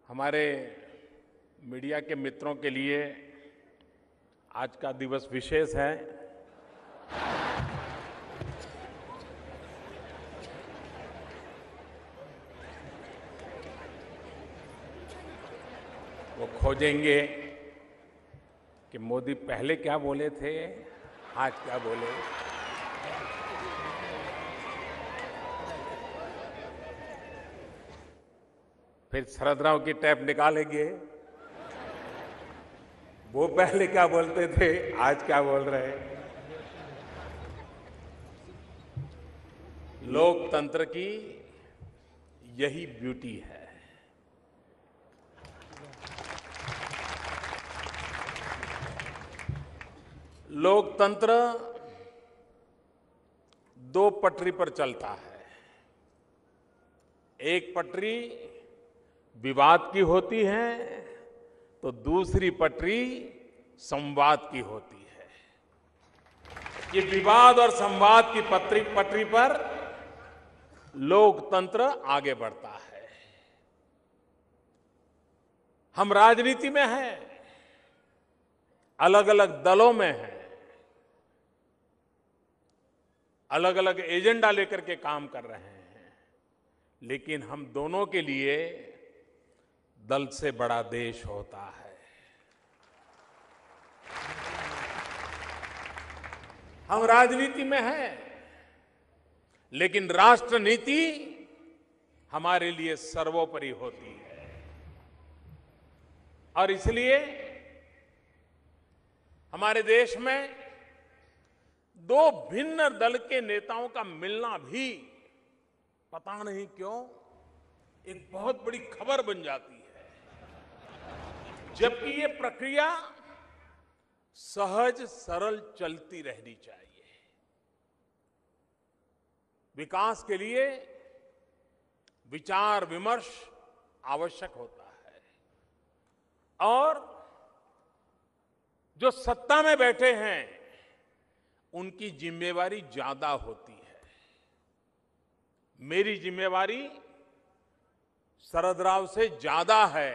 Speaker 6: हमारे मीडिया के मित्रों के लिए आज का दिवस विशेष है। वो खोजेंगे कि मोदी पहले क्या बोले थे, आज क्या बोले। फिर शरद राव की टैप निकालेंगे, वो पहले क्या बोलते थे, आज क्या बोल रहे हैं। लोकतंत्र की यही ब्यूटी है। लोकतंत्र दो पटरी पर चलता है। एक पटरी विवाद की होती है तो दूसरी पटरी संवाद की होती है। ये विवाद और संवाद की पटरी पर लोकतंत्र आगे बढ़ता है। हम राजनीति में हैं, अलग अलग दलों में हैं, अलग अलग एजेंडा लेकर के काम कर रहे हैं, लेकिन हम दोनों के लिए दल से बड़ा देश होता है। हम राजनीति में हैं, लेकिन राष्ट्र नीति हमारे लिए सर्वोपरि होती है। और इसलिए हमारे देश में दो भिन्न दल के नेताओं का मिलना भी पता नहीं क्यों एक बहुत बड़ी खबर बन जाती है, जबकि ये प्रक्रिया सहज सरल चलती रहनी चाहिए। विकास के लिए विचार विमर्श आवश्यक होता है, और जो सत्ता में बैठे हैं उनकी जिम्मेवारी ज्यादा होती है। मेरी जिम्मेवारी शरद राव से ज्यादा है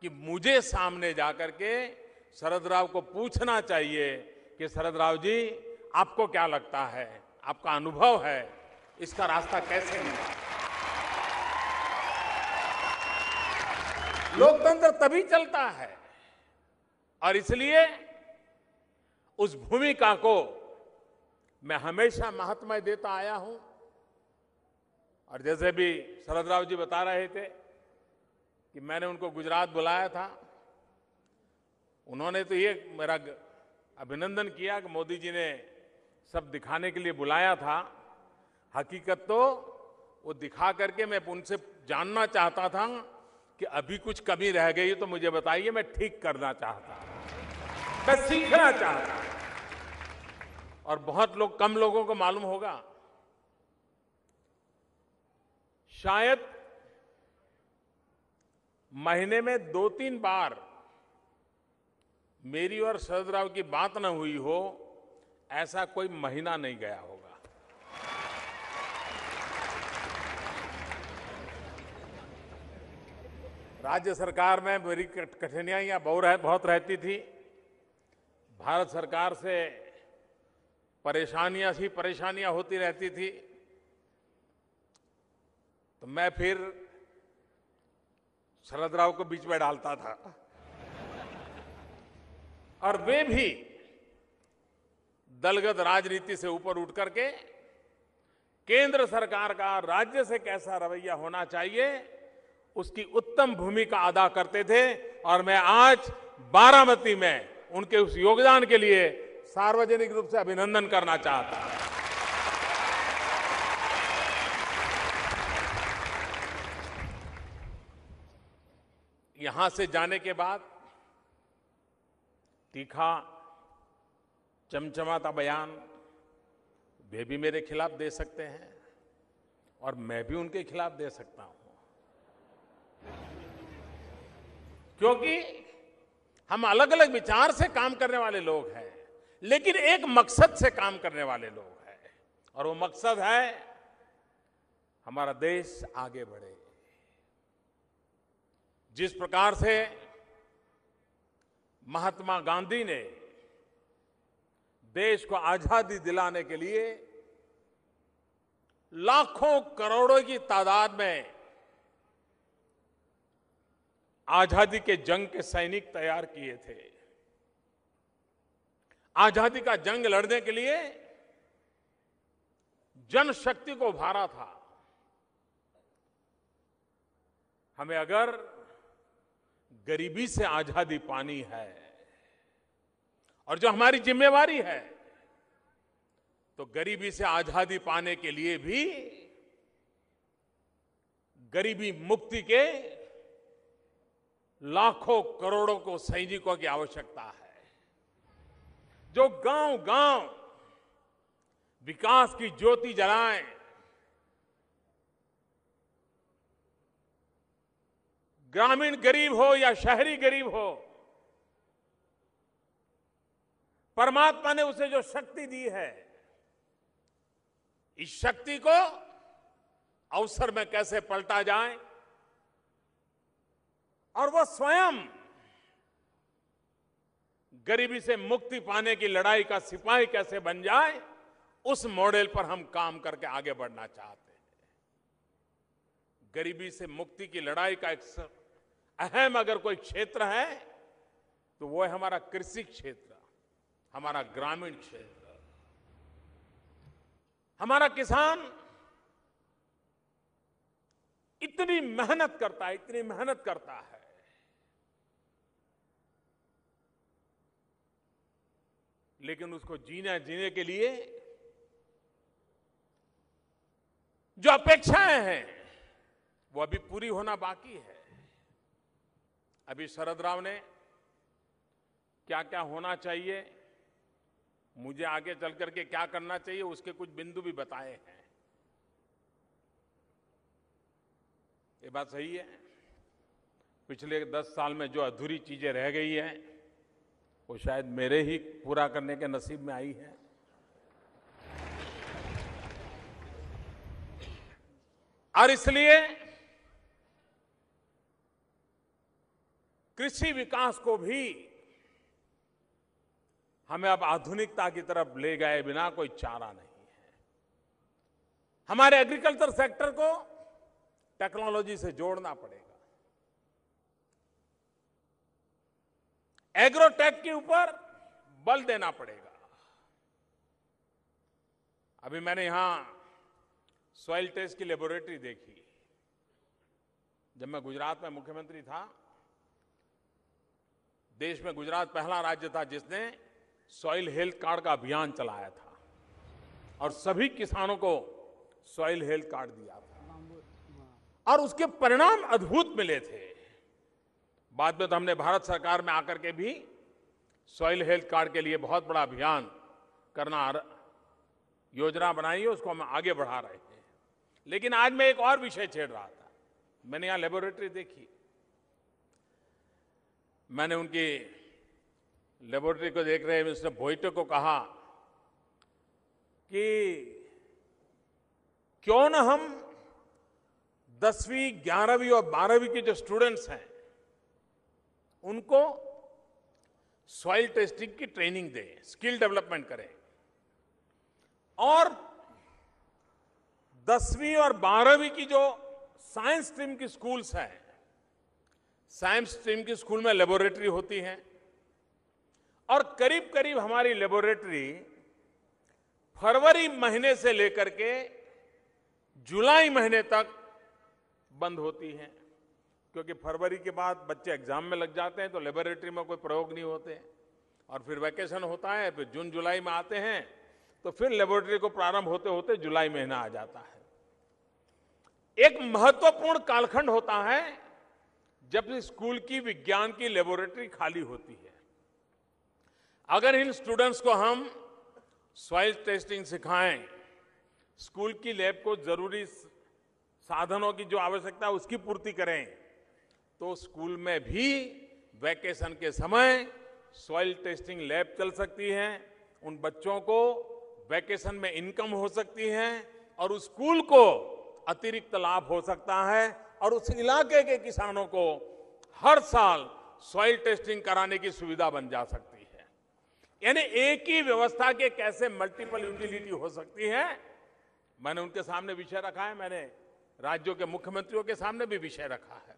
Speaker 6: कि मुझे सामने जाकर के शरद राव को पूछना चाहिए कि शरद राव जी, आपको क्या लगता है, आपका अनुभव है, इसका रास्ता कैसे मिला। लोकतंत्र तभी चलता है, और इसलिए उस भूमिका को मैं हमेशा महत्व देता आया हूं। और जैसे भी शरद राव जी बता रहे थे कि मैंने उनको गुजरात बुलाया था, उन्होंने तो ये मेरा अभिनंदन किया कि मोदी जी ने सब दिखाने के लिए बुलाया था। हकीकत तो वो दिखा करके मैं उनसे जानना चाहता था कि अभी कुछ कमी रह गई तो मुझे बताइए, मैं ठीक करना चाहता, मैं सीखना चाहता। और बहुत लोग, कम लोगों को मालूम होगा, शायद महीने में 2-3 बार मेरी और शरद राव की बात न हुई हो, ऐसा कोई महीना नहीं गया होगा। राज्य सरकार में मेरी कठिनाइयां बहुत रहती थी। भारत सरकार से परेशानियां होती रहती थी, तो मैं फिर शरद राव को बीच में डालता था, और वे भी दलगत राजनीति से ऊपर उठ करके केंद्र सरकार का राज्य से कैसा रवैया होना चाहिए, उसकी उत्तम भूमिका अदा करते थे। और मैं आज बारामती में उनके उस योगदान के लिए सार्वजनिक रूप से अभिनंदन करना चाहता हूं। यहां से जाने के बाद तीखा चमचमाता बयान वे भी मेरे खिलाफ दे सकते हैं, और मैं भी उनके खिलाफ दे सकता हूं, क्योंकि हम अलग अलग विचार से काम करने वाले लोग हैं, लेकिन एक मकसद से काम करने वाले लोग हैं, और वो मकसद है हमारा देश आगे बढ़े। जिस प्रकार से महात्मा गांधी ने देश को आजादी दिलाने के लिए लाखों करोड़ों की तादाद में आजादी के जंग के सैनिक तैयार किए थे, आजादी का जंग लड़ने के लिए जनशक्ति को उभारा था। हमें अगर गरीबी से आजादी पानी है, और जो हमारी जिम्मेवारी है, तो गरीबी से आजादी पाने के लिए भी गरीबी मुक्ति के लाखों करोड़ों को सैनिकों की आवश्यकता है, जो गांव गांव विकास की ज्योति जलाएं, ग्रामीण गरीब हो या शहरी गरीब हो, परमात्मा ने उसे जो शक्ति दी है, इस शक्ति को अवसर में कैसे पलटा जाए, और वो स्वयं गरीबी से मुक्ति पाने की लड़ाई का सिपाही कैसे बन जाए, उस मॉडल पर हम काम करके आगे बढ़ना चाहते हैं। गरीबी से मुक्ति की लड़ाई का एक अहम अगर कोई क्षेत्र है तो वो है हमारा कृषि क्षेत्र, हमारा ग्रामीण क्षेत्र। हमारा किसान इतनी मेहनत करता है, इतनी मेहनत करता है, लेकिन उसको जीने के लिए जो अपेक्षाएं हैं वो अभी पूरी होना बाकी है। अभी शरद राव ने क्या क्या होना चाहिए, मुझे आगे चल करके क्या करना चाहिए, उसके कुछ बिंदु भी बताए हैं। ये बात सही है, पिछले 10 साल में जो अधूरी चीजें रह गई हैं वो शायद मेरे ही पूरा करने के नसीब में आई है। और इसलिए कृषि विकास को भी हमें अब आधुनिकता की तरफ ले गए बिना कोई चारा नहीं है। हमारे एग्रीकल्चर सेक्टर को टेक्नोलॉजी से जोड़ना पड़ेगा। एग्रोटेक के ऊपर बल देना पड़ेगा। अभी मैंने यहां सॉइल टेस्ट की लेबोरेटरी देखी। जब मैं गुजरात में मुख्यमंत्री था, देश में गुजरात पहला राज्य था जिसने सॉइल हेल्थ कार्ड का अभियान चलाया था और सभी किसानों को सॉइल हेल्थ कार्ड दिया था और उसके परिणाम अद्भुत मिले थे। बाद में तो हमने भारत सरकार में आकर के भी सॉइल हेल्थ कार्ड के लिए बहुत बड़ा अभियान करना योजना बनाई है, उसको हम आगे बढ़ा रहे हैं। लेकिन आज मैं एक और विषय छेड़ रहा था। मैंने यहां लेबोरेटरी देखी। मैंने उनकी लेबोरेटरी को देख रहे मिस्टर भोइटे को कहा कि क्यों न हम 10वीं, 11वीं और 12वीं के जो स्टूडेंट्स हैं उनको सॉइल टेस्टिंग की ट्रेनिंग दें, स्किल डेवलपमेंट करें और 10वीं और 12वीं की जो साइंस स्ट्रीम की स्कूल्स हैं, साइंस स्ट्रीम की स्कूल में लेबोरेटरी होती है और करीब करीब हमारी लेबोरेटरी फरवरी महीने से लेकर के जुलाई महीने तक बंद होती है, क्योंकि फरवरी के बाद बच्चे एग्जाम में लग जाते हैं तो लेबोरेटरी में कोई प्रयोग नहीं होते और फिर वैकेशन होता है, फिर जून जुलाई में आते हैं तो फिर लेबोरेटरी को प्रारंभ होते होते जुलाई महीना आ जाता है। एक महत्वपूर्ण कालखंड होता है जब स्कूल की विज्ञान की लेबोरेटरी खाली होती है। अगर इन स्टूडेंट्स को हम सॉइल टेस्टिंग सिखाएं, स्कूल की लैब को जरूरी साधनों की जो आवश्यकता है उसकी पूर्ति करें, तो स्कूल में भी वैकेशन के समय सॉइल टेस्टिंग लैब चल सकती है। उन बच्चों को वैकेशन में इनकम हो सकती है और उस स्कूल को अतिरिक्त लाभ हो सकता है और उस इलाके के किसानों को हर साल सॉइल टेस्टिंग कराने की सुविधा बन जा सकती है। यानी एक ही व्यवस्था के कैसे मल्टीपल यूटिलिटी हो सकती है, मैंने उनके सामने विषय रखा है। मैंने राज्यों के मुख्यमंत्रियों के सामने भी विषय रखा है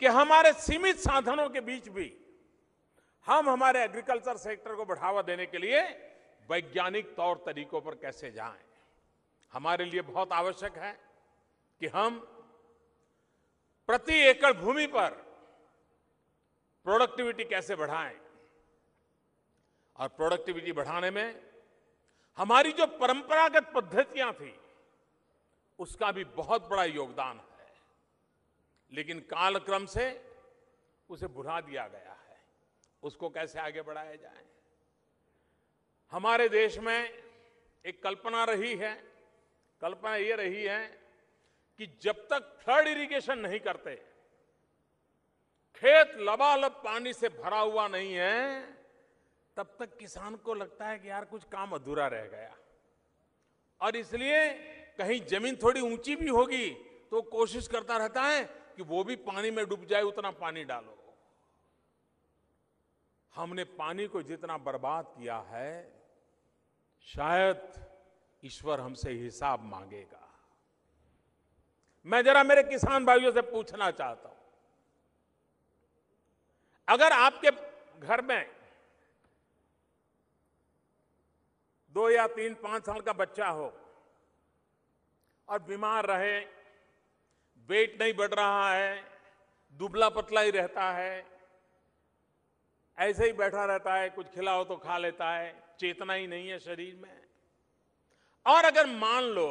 Speaker 6: कि हमारे सीमित साधनों के बीच भी हम हमारे एग्रीकल्चर सेक्टर को बढ़ावा देने के लिए वैज्ञानिक तौर तरीकों पर कैसे जाएं। हमारे लिए बहुत आवश्यक है कि हम प्रति एकड़ भूमि पर प्रोडक्टिविटी कैसे बढ़ाएं और प्रोडक्टिविटी बढ़ाने में हमारी जो परंपरागत पद्धतियां थी उसका भी बहुत बड़ा योगदान है, लेकिन कालक्रम से उसे भुला दिया गया है। उसको कैसे आगे बढ़ाया जाए। हमारे देश में एक कल्पना रही है, कल्पना ये रही है कि जब तक फ्लड इरिगेशन नहीं करते, खेत लबालब पानी से भरा हुआ नहीं है, तब तक किसान को लगता है कि यार कुछ काम अधूरा रह गया और इसलिए कहीं जमीन थोड़ी ऊंची भी होगी तो कोशिश करता रहता है कि वो भी पानी में डूब जाए, उतना पानी डालो। हमने पानी को जितना बर्बाद किया है, शायद ईश्वर हमसे हिसाब मांगेगा। मैं जरा मेरे किसान भाइयों से पूछना चाहता हूं, अगर आपके घर में 2 या 3, 5 साल का बच्चा हो और बीमार रहे, वेट नहीं बढ़ रहा है, दुबला पतला ही रहता है, ऐसे ही बैठा रहता है, कुछ खिलाओ तो खा लेता है, चेतना ही नहीं है शरीर में, और अगर मान लो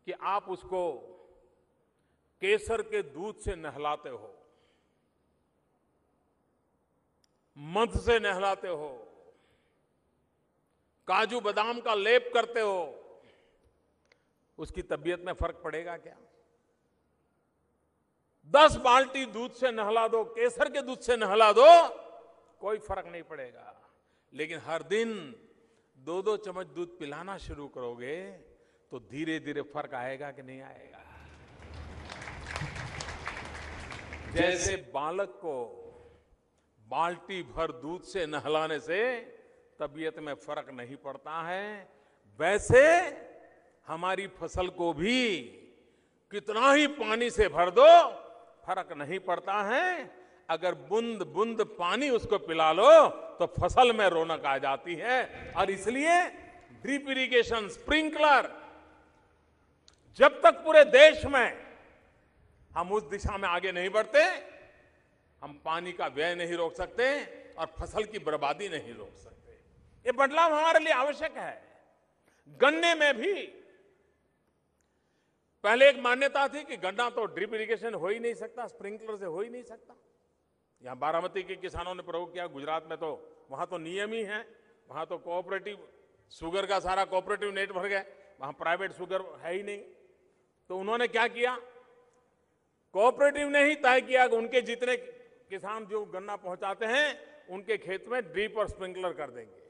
Speaker 6: कि आप उसको केसर के दूध से नहलाते हो, मध से नहलाते हो, काजू बादाम का लेप करते हो, उसकी तबीयत में फर्क पड़ेगा क्या? 10 बाल्टी दूध से नहला दो, केसर के दूध से नहला दो, कोई फर्क नहीं पड़ेगा। लेकिन हर दिन 2-2 चम्मच दूध पिलाना शुरू करोगे तो धीरे धीरे फर्क आएगा कि नहीं आएगा? जैसे बालक को बाल्टी भर दूध से नहलाने से तबीयत में फर्क नहीं पड़ता है, वैसे हमारी फसल को भी कितना ही पानी से भर दो, फर्क नहीं पड़ता है। अगर बूंद बूंद पानी उसको पिला लो तो फसल में रौनक आ जाती है। और इसलिए ड्रिप इरिगेशन, स्प्रिंकलर, जब तक पूरे देश में हम उस दिशा में आगे नहीं बढ़ते, हम पानी का व्यय नहीं रोक सकते और फसल की बर्बादी नहीं रोक सकते। ये बदलाव हमारे लिए आवश्यक है। गन्ने में भी पहले एक मान्यता थी कि गन्ना तो ड्रिप इरिगेशन हो ही नहीं सकता, स्प्रिंकलर से हो ही नहीं सकता। यहां बारामती के किसानों ने प्रयोग किया, गुजरात में तो वहां तो नियम ही है, वहां तो कोऑपरेटिव शुगर का सारा कोऑपरेटिव नेटवर्क है, वहां प्राइवेट शुगर है ही नहीं। तो उन्होंने क्या किया, कोऑपरेटिव ने ही तय किया कि उनके जितने किसान जो गन्ना पहुंचाते हैं उनके खेत में ड्रिप और स्प्रिंकलर कर देंगे।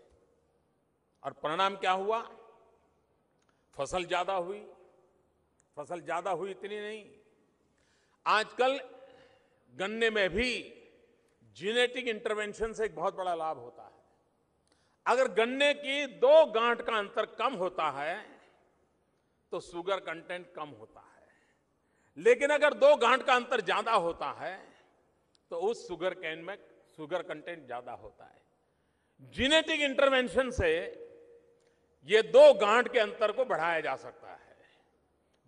Speaker 6: और परिणाम क्या हुआ, फसल ज्यादा हुई। फसल ज्यादा हुई इतनी नहीं, आजकल गन्ने में भी जेनेटिक इंटरवेंशन से एक बहुत बड़ा लाभ होता है। अगर गन्ने की 2 गांठ का अंतर कम होता है तो शुगर कंटेंट कम होता है, लेकिन अगर 2 गांठ का अंतर ज्यादा होता है तो उस शुगर कैन में शुगर कंटेंट ज्यादा होता है। जेनेटिक इंटरवेंशन से ये 2 गांठ के अंतर को बढ़ाया जा सकता है।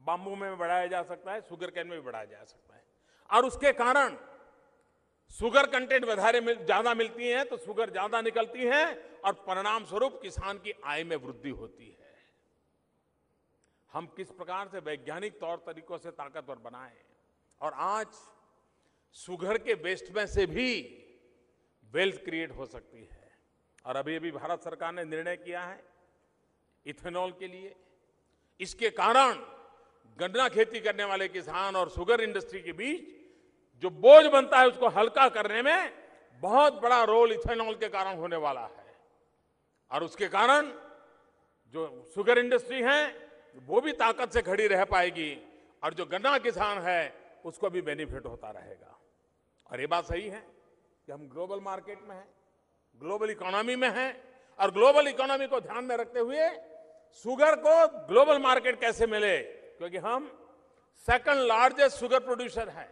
Speaker 6: बाम्बू में बढ़ाया जा सकता है, शुगर कैन में भी बढ़ाया जा सकता है। और उसके कारण शुगर कंटेंट ज्यादा मिलती है तो शुगर ज्यादा निकलती है और परिणाम स्वरूप किसान की आय में वृद्धि होती है। हम किस प्रकार से वैज्ञानिक तौर तरीकों से ताकतवर बनाएं, और आज शुगर के वेस्ट में से भी वेल्थ क्रिएट हो सकती है। और अभी अभी भारत सरकार ने निर्णय किया है इथेनॉल के लिए। इसके कारण गन्ना खेती करने वाले किसान और शुगर इंडस्ट्री के बीच जो बोझ बनता है उसको हल्का करने में बहुत बड़ा रोल इथेनॉल के कारण होने वाला है। और उसके कारण जो शुगर इंडस्ट्री है वो भी ताकत से खड़ी रह पाएगी और जो गन्ना किसान है उसको भी बेनिफिट होता रहेगा। और ये बात सही है कि हम ग्लोबल मार्केट में हैं, ग्लोबल इकोनॉमी में हैं, और ग्लोबल इकोनॉमी को ध्यान में रखते हुए शुगर को ग्लोबल मार्केट कैसे मिले, क्योंकि हम सेकंड लार्जेस्ट शुगर प्रोड्यूसर हैं।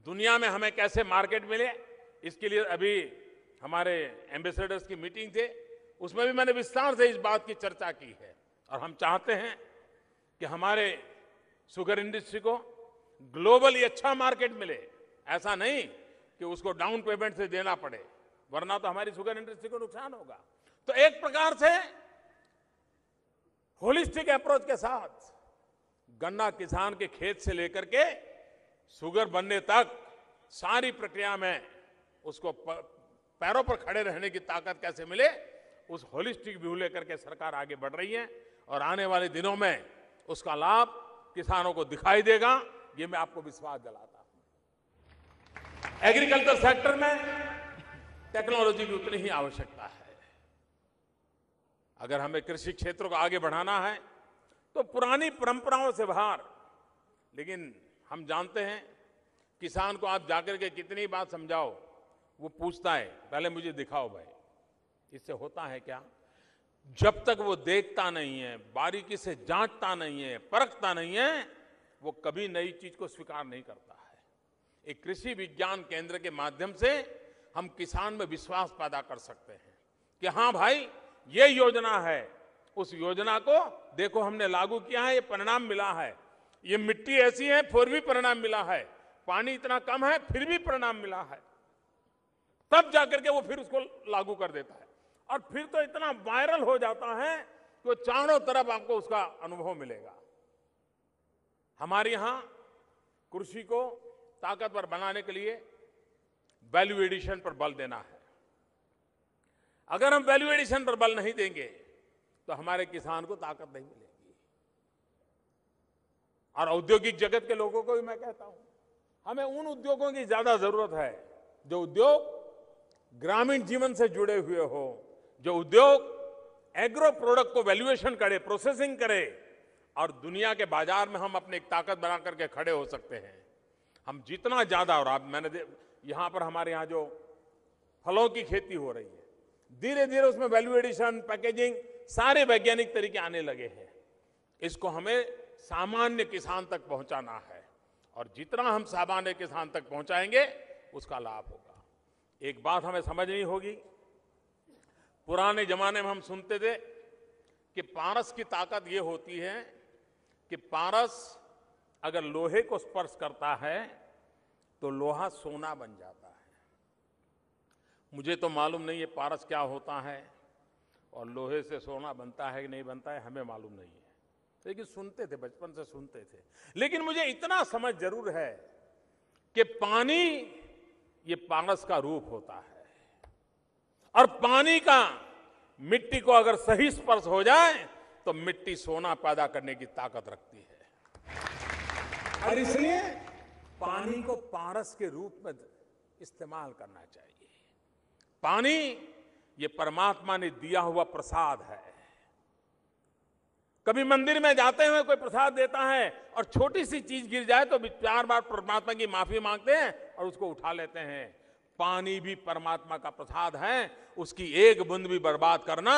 Speaker 6: दुनिया में हमें कैसे मार्केट मिले, इसके लिए अभी हमारे एम्बेसडर्स की मीटिंग थे, उसमें भी मैंने विस्तार से इस बात की चर्चा की है। और हम चाहते हैं कि हमारे शुगर इंडस्ट्री को ग्लोबली अच्छा मार्केट मिले, ऐसा नहीं कि उसको डाउन पेमेंट से देना पड़े, वरना तो हमारी शुगर इंडस्ट्री को नुकसान होगा। तो एक प्रकार से होलिस्टिक अप्रोच के साथ गन्ना किसान के खेत से लेकर के शुगर बनने तक सारी प्रक्रिया में उसको पैरों पर खड़े रहने की ताकत कैसे मिले, उस होलिस्टिक व्यू लेकर के सरकार आगे बढ़ रही है। और आने वाले दिनों में उसका लाभ किसानों को दिखाई देगा, ये मैं आपको विश्वास दिलाता हूं। एग्रीकल्चर सेक्टर में टेक्नोलॉजी की उतनी ही आवश्यकता है। अगर हमें कृषि क्षेत्र को आगे बढ़ाना है तो पुरानी परंपराओं से बाहर, लेकिन हम जानते हैं किसान को आप जाकर के कितनी बात समझाओ वो पूछता है पहले मुझे दिखाओ भाई, इससे होता है क्या? जब तक वो देखता नहीं है, बारीकी से जांचता नहीं है, परखता नहीं है, वो कभी नई चीज को स्वीकार नहीं करता है। एक कृषि विज्ञान केंद्र के माध्यम से हम किसान में विश्वास पैदा कर सकते हैं कि हाँ भाई ये योजना है, उस योजना को देखो हमने लागू किया है, ये परिणाम मिला है, ये मिट्टी ऐसी है फिर भी परिणाम मिला है, पानी इतना कम है फिर भी परिणाम मिला है, तब जाकर के वो फिर उसको लागू कर देता है। और फिर तो इतना वायरल हो जाता है कि वो चारों तरफ आपको उसका अनुभव मिलेगा। हमारे यहां कृषि को ताकतवर बनाने के लिए वैल्यू एडिशन पर बल देना है। अगर हम वैल्यू एडिशन पर बल नहीं देंगे तो हमारे किसान को ताकत नहीं मिलेगी। और औद्योगिक जगत के लोगों को भी मैं कहता हूं, हमें उन उद्योगों की ज्यादा जरूरत है जो उद्योग ग्रामीण जीवन से जुड़े हुए हो, जो उद्योग एग्रो प्रोडक्ट को वैल्यूएशन करे, प्रोसेसिंग करे और दुनिया के बाजार में हम अपनी एक ताकत बना करके खड़े हो सकते हैं। हम जितना ज्यादा, और आप यहां पर हमारे यहां जो फलों की खेती हो रही है, धीरे धीरे उसमें वैल्यू एडिशन, पैकेजिंग, सारे वैज्ञानिक तरीके आने लगे हैं। इसको हमें सामान्य किसान तक पहुंचाना है और जितना हम सामान्य किसान तक पहुंचाएंगे उसका लाभ होगा। एक बात हमें समझनी होगी, पुराने जमाने में हम सुनते थे कि पारस की ताकत यह होती है कि पारस अगर लोहे को स्पर्श करता है तो लोहा सोना बन जाता है। मुझे तो मालूम नहीं है पारस क्या होता है और लोहे से सोना बनता है कि नहीं बनता है, हमें मालूम नहीं है, लेकिन सुनते थे, बचपन से सुनते थे। लेकिन मुझे इतना समझ जरूर है कि पानी ये पारस का रूप होता है और पानी का मिट्टी को अगर सही स्पर्श हो जाए तो मिट्टी सोना पैदा करने की ताकत रखती है। और इसलिए पानी को पारस के रूप में इस्तेमाल करना चाहिए। पानी ये परमात्मा ने दिया हुआ प्रसाद है। कभी मंदिर में जाते हुए कोई प्रसाद देता है और छोटी सी चीज गिर जाए तो 4 बार परमात्मा की माफी मांगते हैं और उसको उठा लेते हैं। पानी भी परमात्मा का प्रसाद है, उसकी एक बूंद भी बर्बाद करना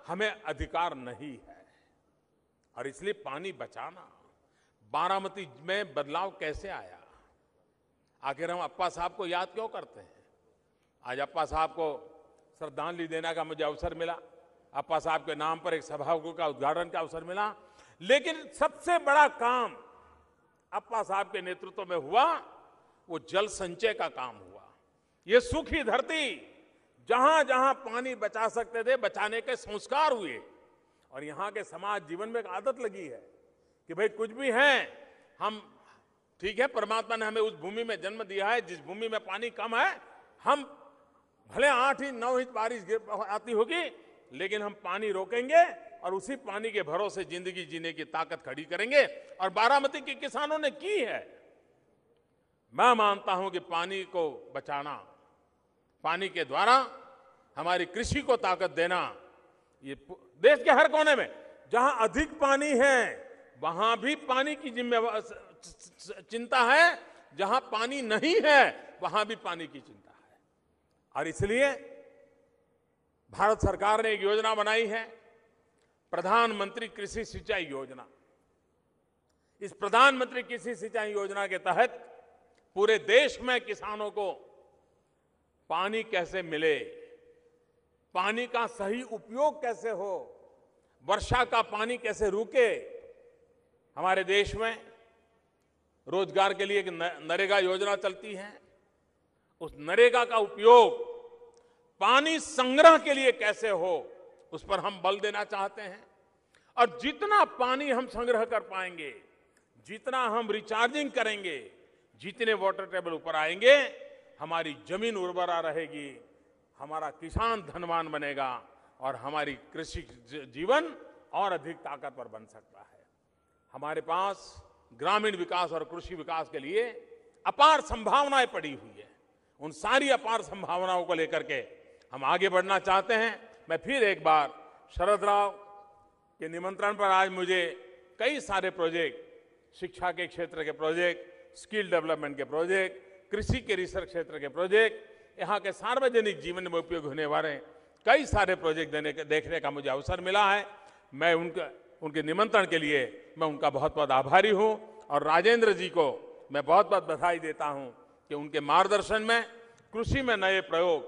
Speaker 6: हमें अधिकार नहीं है। और इसलिए पानी बचाना। बारामती में बदलाव कैसे आया? आखिर हम अप्पा साहब को याद क्यों करते हैं? आज अप्पा साहब को श्रद्धांजलि देने का मुझे अवसर मिला, अप्पा साहब के नाम पर एक सभागृह का उद्घाटन का अवसर मिला। लेकिन सबसे बड़ा काम अप्पा साहब के नेतृत्व में हुआ वो जल संचय का काम हुआ। ये सूखी धरती जहां जहां पानी बचा सकते थे बचाने के संस्कार हुए और यहां के समाज जीवन में एक आदत लगी है कि भाई कुछ भी है हम, ठीक है, परमात्मा ने हमें उस भूमि में जन्म दिया है जिस भूमि में पानी कम है, हम भले 8 इंच 9 इंच बारिश आती होगी लेकिन हम पानी रोकेंगे और उसी पानी के भरोसे जिंदगी जीने की ताकत खड़ी करेंगे। और बारामती के किसानों ने की है। मैं मानता हूं कि पानी को बचाना, पानी के द्वारा हमारी कृषि को ताकत देना, ये देश के हर कोने में जहां अधिक पानी है वहां भी पानी की चिंता है, जहां पानी नहीं है वहां भी पानी की चिंता है। और इसलिए भारत सरकार ने एक योजना बनाई है, प्रधानमंत्री कृषि सिंचाई योजना। इस प्रधानमंत्री कृषि सिंचाई योजना के तहत पूरे देश में किसानों को पानी कैसे मिले, पानी का सही उपयोग कैसे हो, वर्षा का पानी कैसे रुके। हमारे देश में रोजगार के लिए एक नरेगा योजना चलती है। उस नरेगा का उपयोग पानी संग्रह के लिए कैसे हो उस पर हम बल देना चाहते हैं। और जितना पानी हम संग्रह कर पाएंगे, जितना हम रिचार्जिंग करेंगे, जितने वाटर टेबल ऊपर आएंगे, हमारी जमीन उर्वरा रहेगी, हमारा किसान धनवान बनेगा और हमारी कृषि जीवन और अधिक ताकतवर बन सकता है। हमारे पास ग्रामीण विकास और कृषि विकास के लिए अपार संभावनाएं पड़ी हुई है। उन सारी अपार संभावनाओं को लेकर के हम आगे बढ़ना चाहते हैं। मैं फिर एक बार शरद राव के निमंत्रण पर आज मुझे कई सारे प्रोजेक्ट, शिक्षा के क्षेत्र के प्रोजेक्ट, स्किल डेवलपमेंट के प्रोजेक्ट, कृषि के रिसर्च क्षेत्र के प्रोजेक्ट, यहाँ के सार्वजनिक जीवन में उपयोग होने वाले कई सारे प्रोजेक्ट देखने का मुझे अवसर मिला है। मैं उनके निमंत्रण के लिए मैं उनका बहुत बहुत आभारी हूँ और राजेंद्र जी को मैं बहुत बहुत बधाई देता हूँ कि उनके मार्गदर्शन में कृषि में नए प्रयोग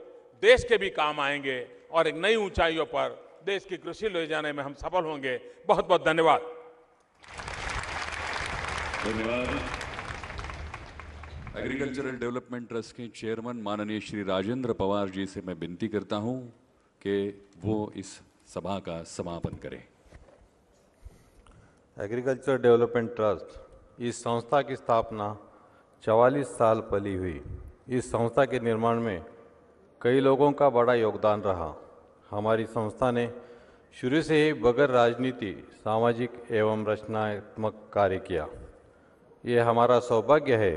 Speaker 6: देश के भी काम आएंगे और एक नई ऊंचाइयों पर देश की कृषि ले जाने में हम सफल होंगे। बहुत बहुत धन्यवाद।
Speaker 1: धन्यवाद। एग्रीकल्चरल डेवलपमेंट ट्रस्ट के चेयरमैन माननीय श्री राजेंद्र पवार जी से मैं विनती करता हूं कि वो इस सभा का समापन करें।
Speaker 7: एग्रीकल्चर डेवलपमेंट ट्रस्ट इस संस्था की स्थापना 44 साल पहले हुई। इस संस्था के निर्माण में कई लोगों का बड़ा योगदान रहा। हमारी संस्था ने शुरू से ही बगैर राजनीति सामाजिक एवं रचनात्मक कार्य किया। ये हमारा सौभाग्य है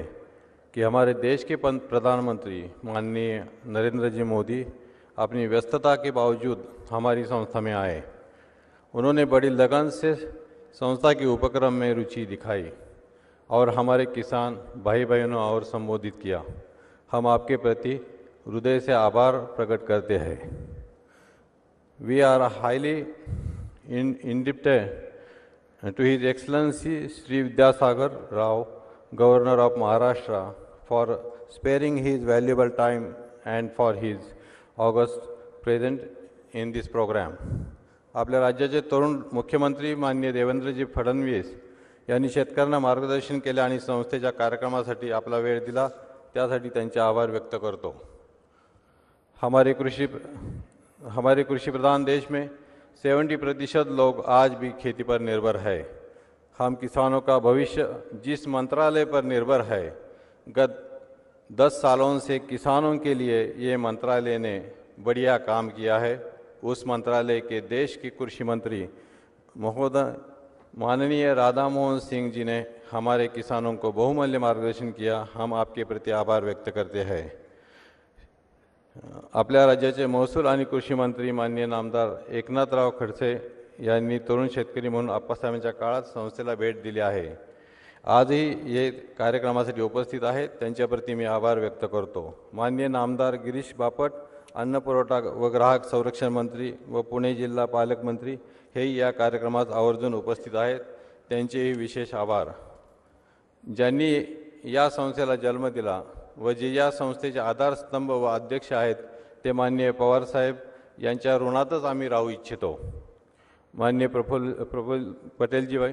Speaker 7: कि हमारे देश के प्रधानमंत्री माननीय नरेंद्र जी मोदी अपनी व्यस्तता के बावजूद हमारी संस्था में आए। उन्होंने बड़ी लगन से संस्था के उपक्रम में रुचि दिखाई और हमारे किसान भाई बहनों और संबोधित किया। हम आपके प्रति हृदय से आभार प्रकट करते हैं। We are highly indebted to His Excellency Sri Vidyasagar Rao, Governor of Maharashtra, for sparing his valuable time and for his august presence in this program. आपल्या राज्याचे तरुण मुख्यमंत्री माननीय देवेंद्रजी फडणवीस यांनी शेतकऱ्यांना मार्गदर्शन केले आणि संस्थेच्या कार्यक्रमासाठी आपला वेळ दिला, त्यासाठी त्यांचे आभार व्यक्त करतो। हमारे कृषि प्रधान देश में 70% लोग आज भी खेती पर निर्भर है। हम किसानों का भविष्य जिस मंत्रालय पर निर्भर है, गत 10 सालों से किसानों के लिए ये मंत्रालय ने बढ़िया काम किया है। उस मंत्रालय के देश के कृषि मंत्री महोदय माननीय राधा मोहन सिंह जी ने हमारे किसानों को बहुमूल्य मार्गदर्शन किया। हम आपके प्रति आभार व्यक्त करते हैं। आपल्या राज्याचे महसूल आणि कृषी मंत्री माननीय नामदार एकनाथराव खडसे यांनी तरुण शेतकरी म्हणून आप्पासाहेबांच्या काळात संस्थेला भेट दिली आहे। आजही ये कार्यक्रमासाठी उपस्थित आहेत, त्यांच्याप्रती मी आभार व्यक्त करतो। माननीय नामदार गिरीश बापट, अन्न पुरवठा व ग्राहक संरक्षण मंत्री व पुणे जिल्हा पालकमंत्री हेही या कार्यक्रमात आवर्जून उपस्थित आहेत, त्यांचेही विशेष आभार। ज्यांनी या संस्थेला जन्म दिला व जे या संस्थेचे आधारस्तंभ व अध्यक्ष आहेत, ते माननीय पवार साहेब यांच्या ऋणातच आम्ही राहू इच्छितो। माननीय प्रफुल्ल पटेलजीभाई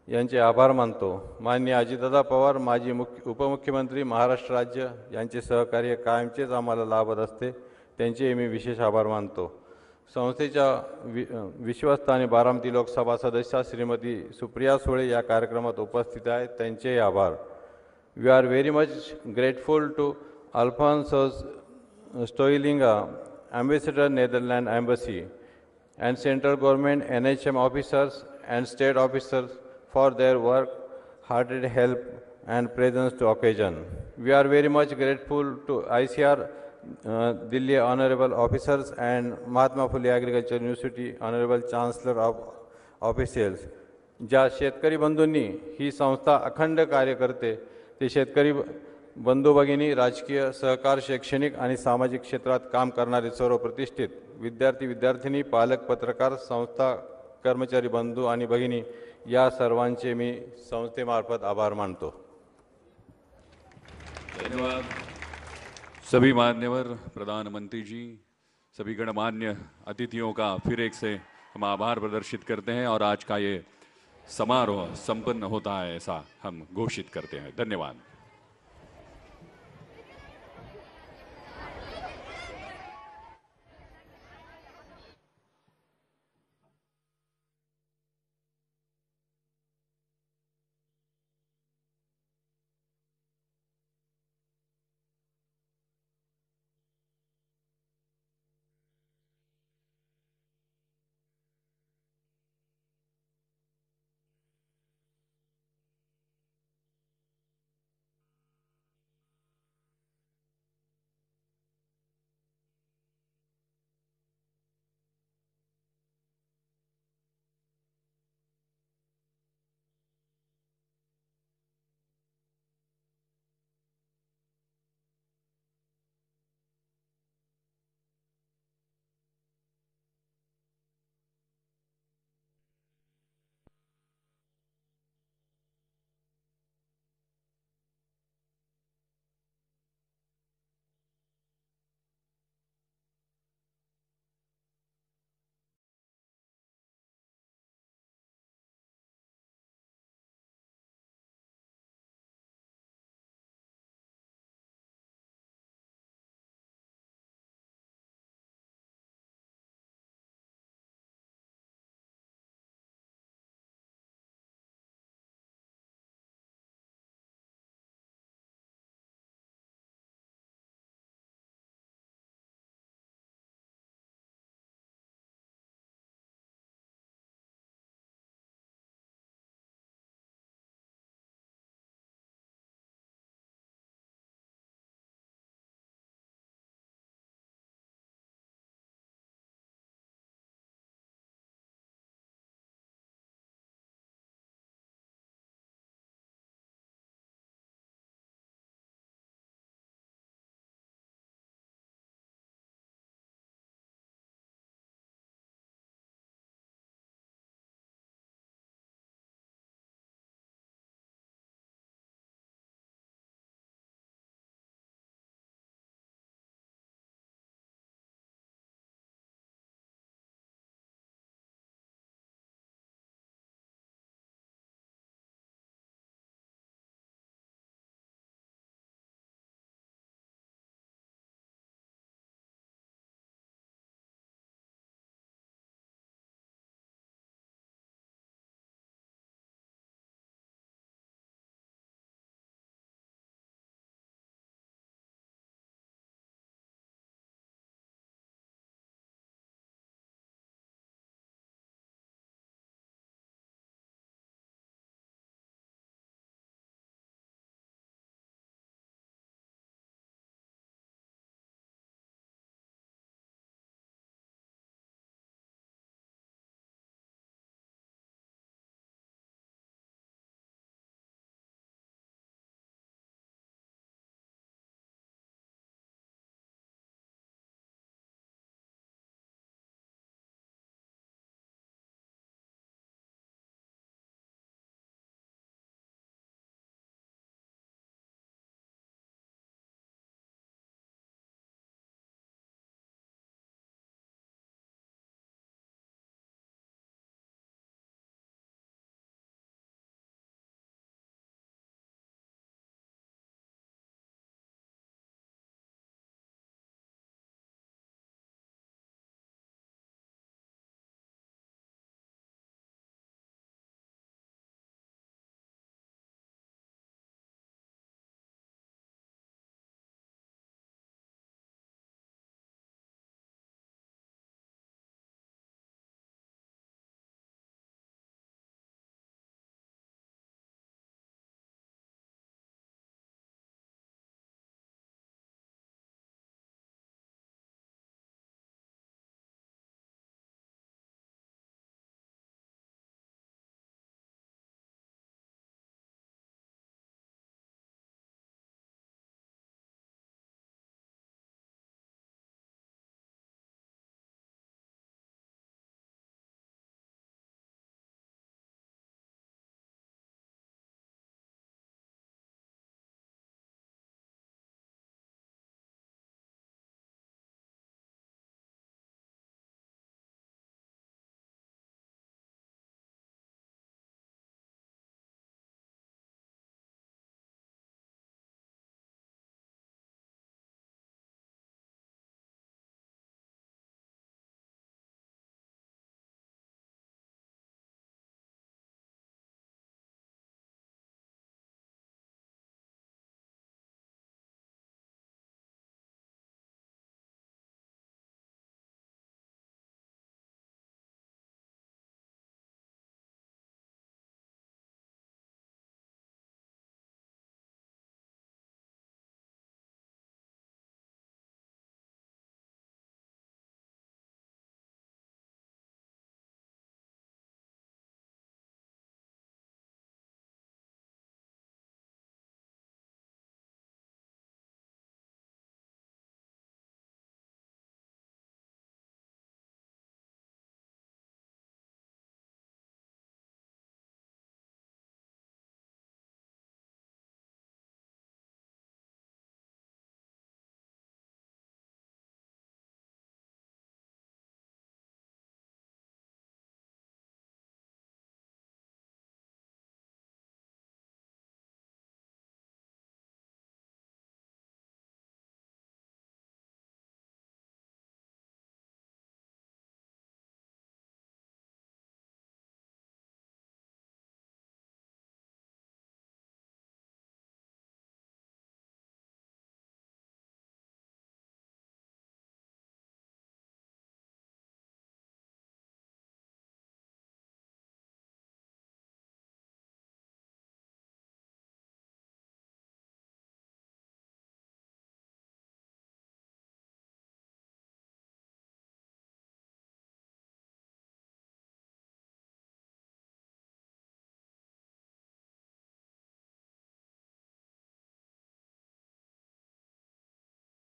Speaker 7: यांचे आभार मानतो। माननीय अजितदादा पवार माजी उपमुख्यमंत्री महाराष्ट्र राज्य यांचे सहकार्य कायमचेच आम्हाला लाभत असते, त्यांचेही मी विशेष आभार मानतो। संस्थेच्या विश्वस्त आणि बारामती लोकसभा सदस्य श्रीमती सुप्रिया सुळे या कार्यक्रमात उपस्थित आहेत, त्यांचेही आभार। We are very much grateful to Alphonsus Stoilinga, Ambassador Netherlands Embassy, and Central Government NHM officers and state officers for their work, hearted help and presence to occasion. We are very much grateful to ICR Delhi Honorable Officers and Mahatma Phule Agriculture University Honorable Chancellor of Officials. ज्या शेतकरी बंधूंनी ही संस्था अखंड कार्य करते, ते शेतकरी बंधू भगिनी, राजकीय, सहकार, शैक्षणिक आणि सामाजिक क्षेत्रात काम करणारे सर्व प्रतिष्ठित विद्यार्थी विद्यार्थिनी, पालक, पत्रकार, संस्था कर्मचारी बंधू आणि भगिनी या सर्वांचे मी संस्थेमार्फत आभार मानतो।
Speaker 1: धन्यवाद। सभी मान्यवर प्रधानमंत्री जी, सभी गणमान्य अतिथियों का फिर एक से हम आभार प्रदर्शित करते हैं और आज का ये समारोह संपन्न होता है ऐसा हम घोषित करते हैं। धन्यवाद।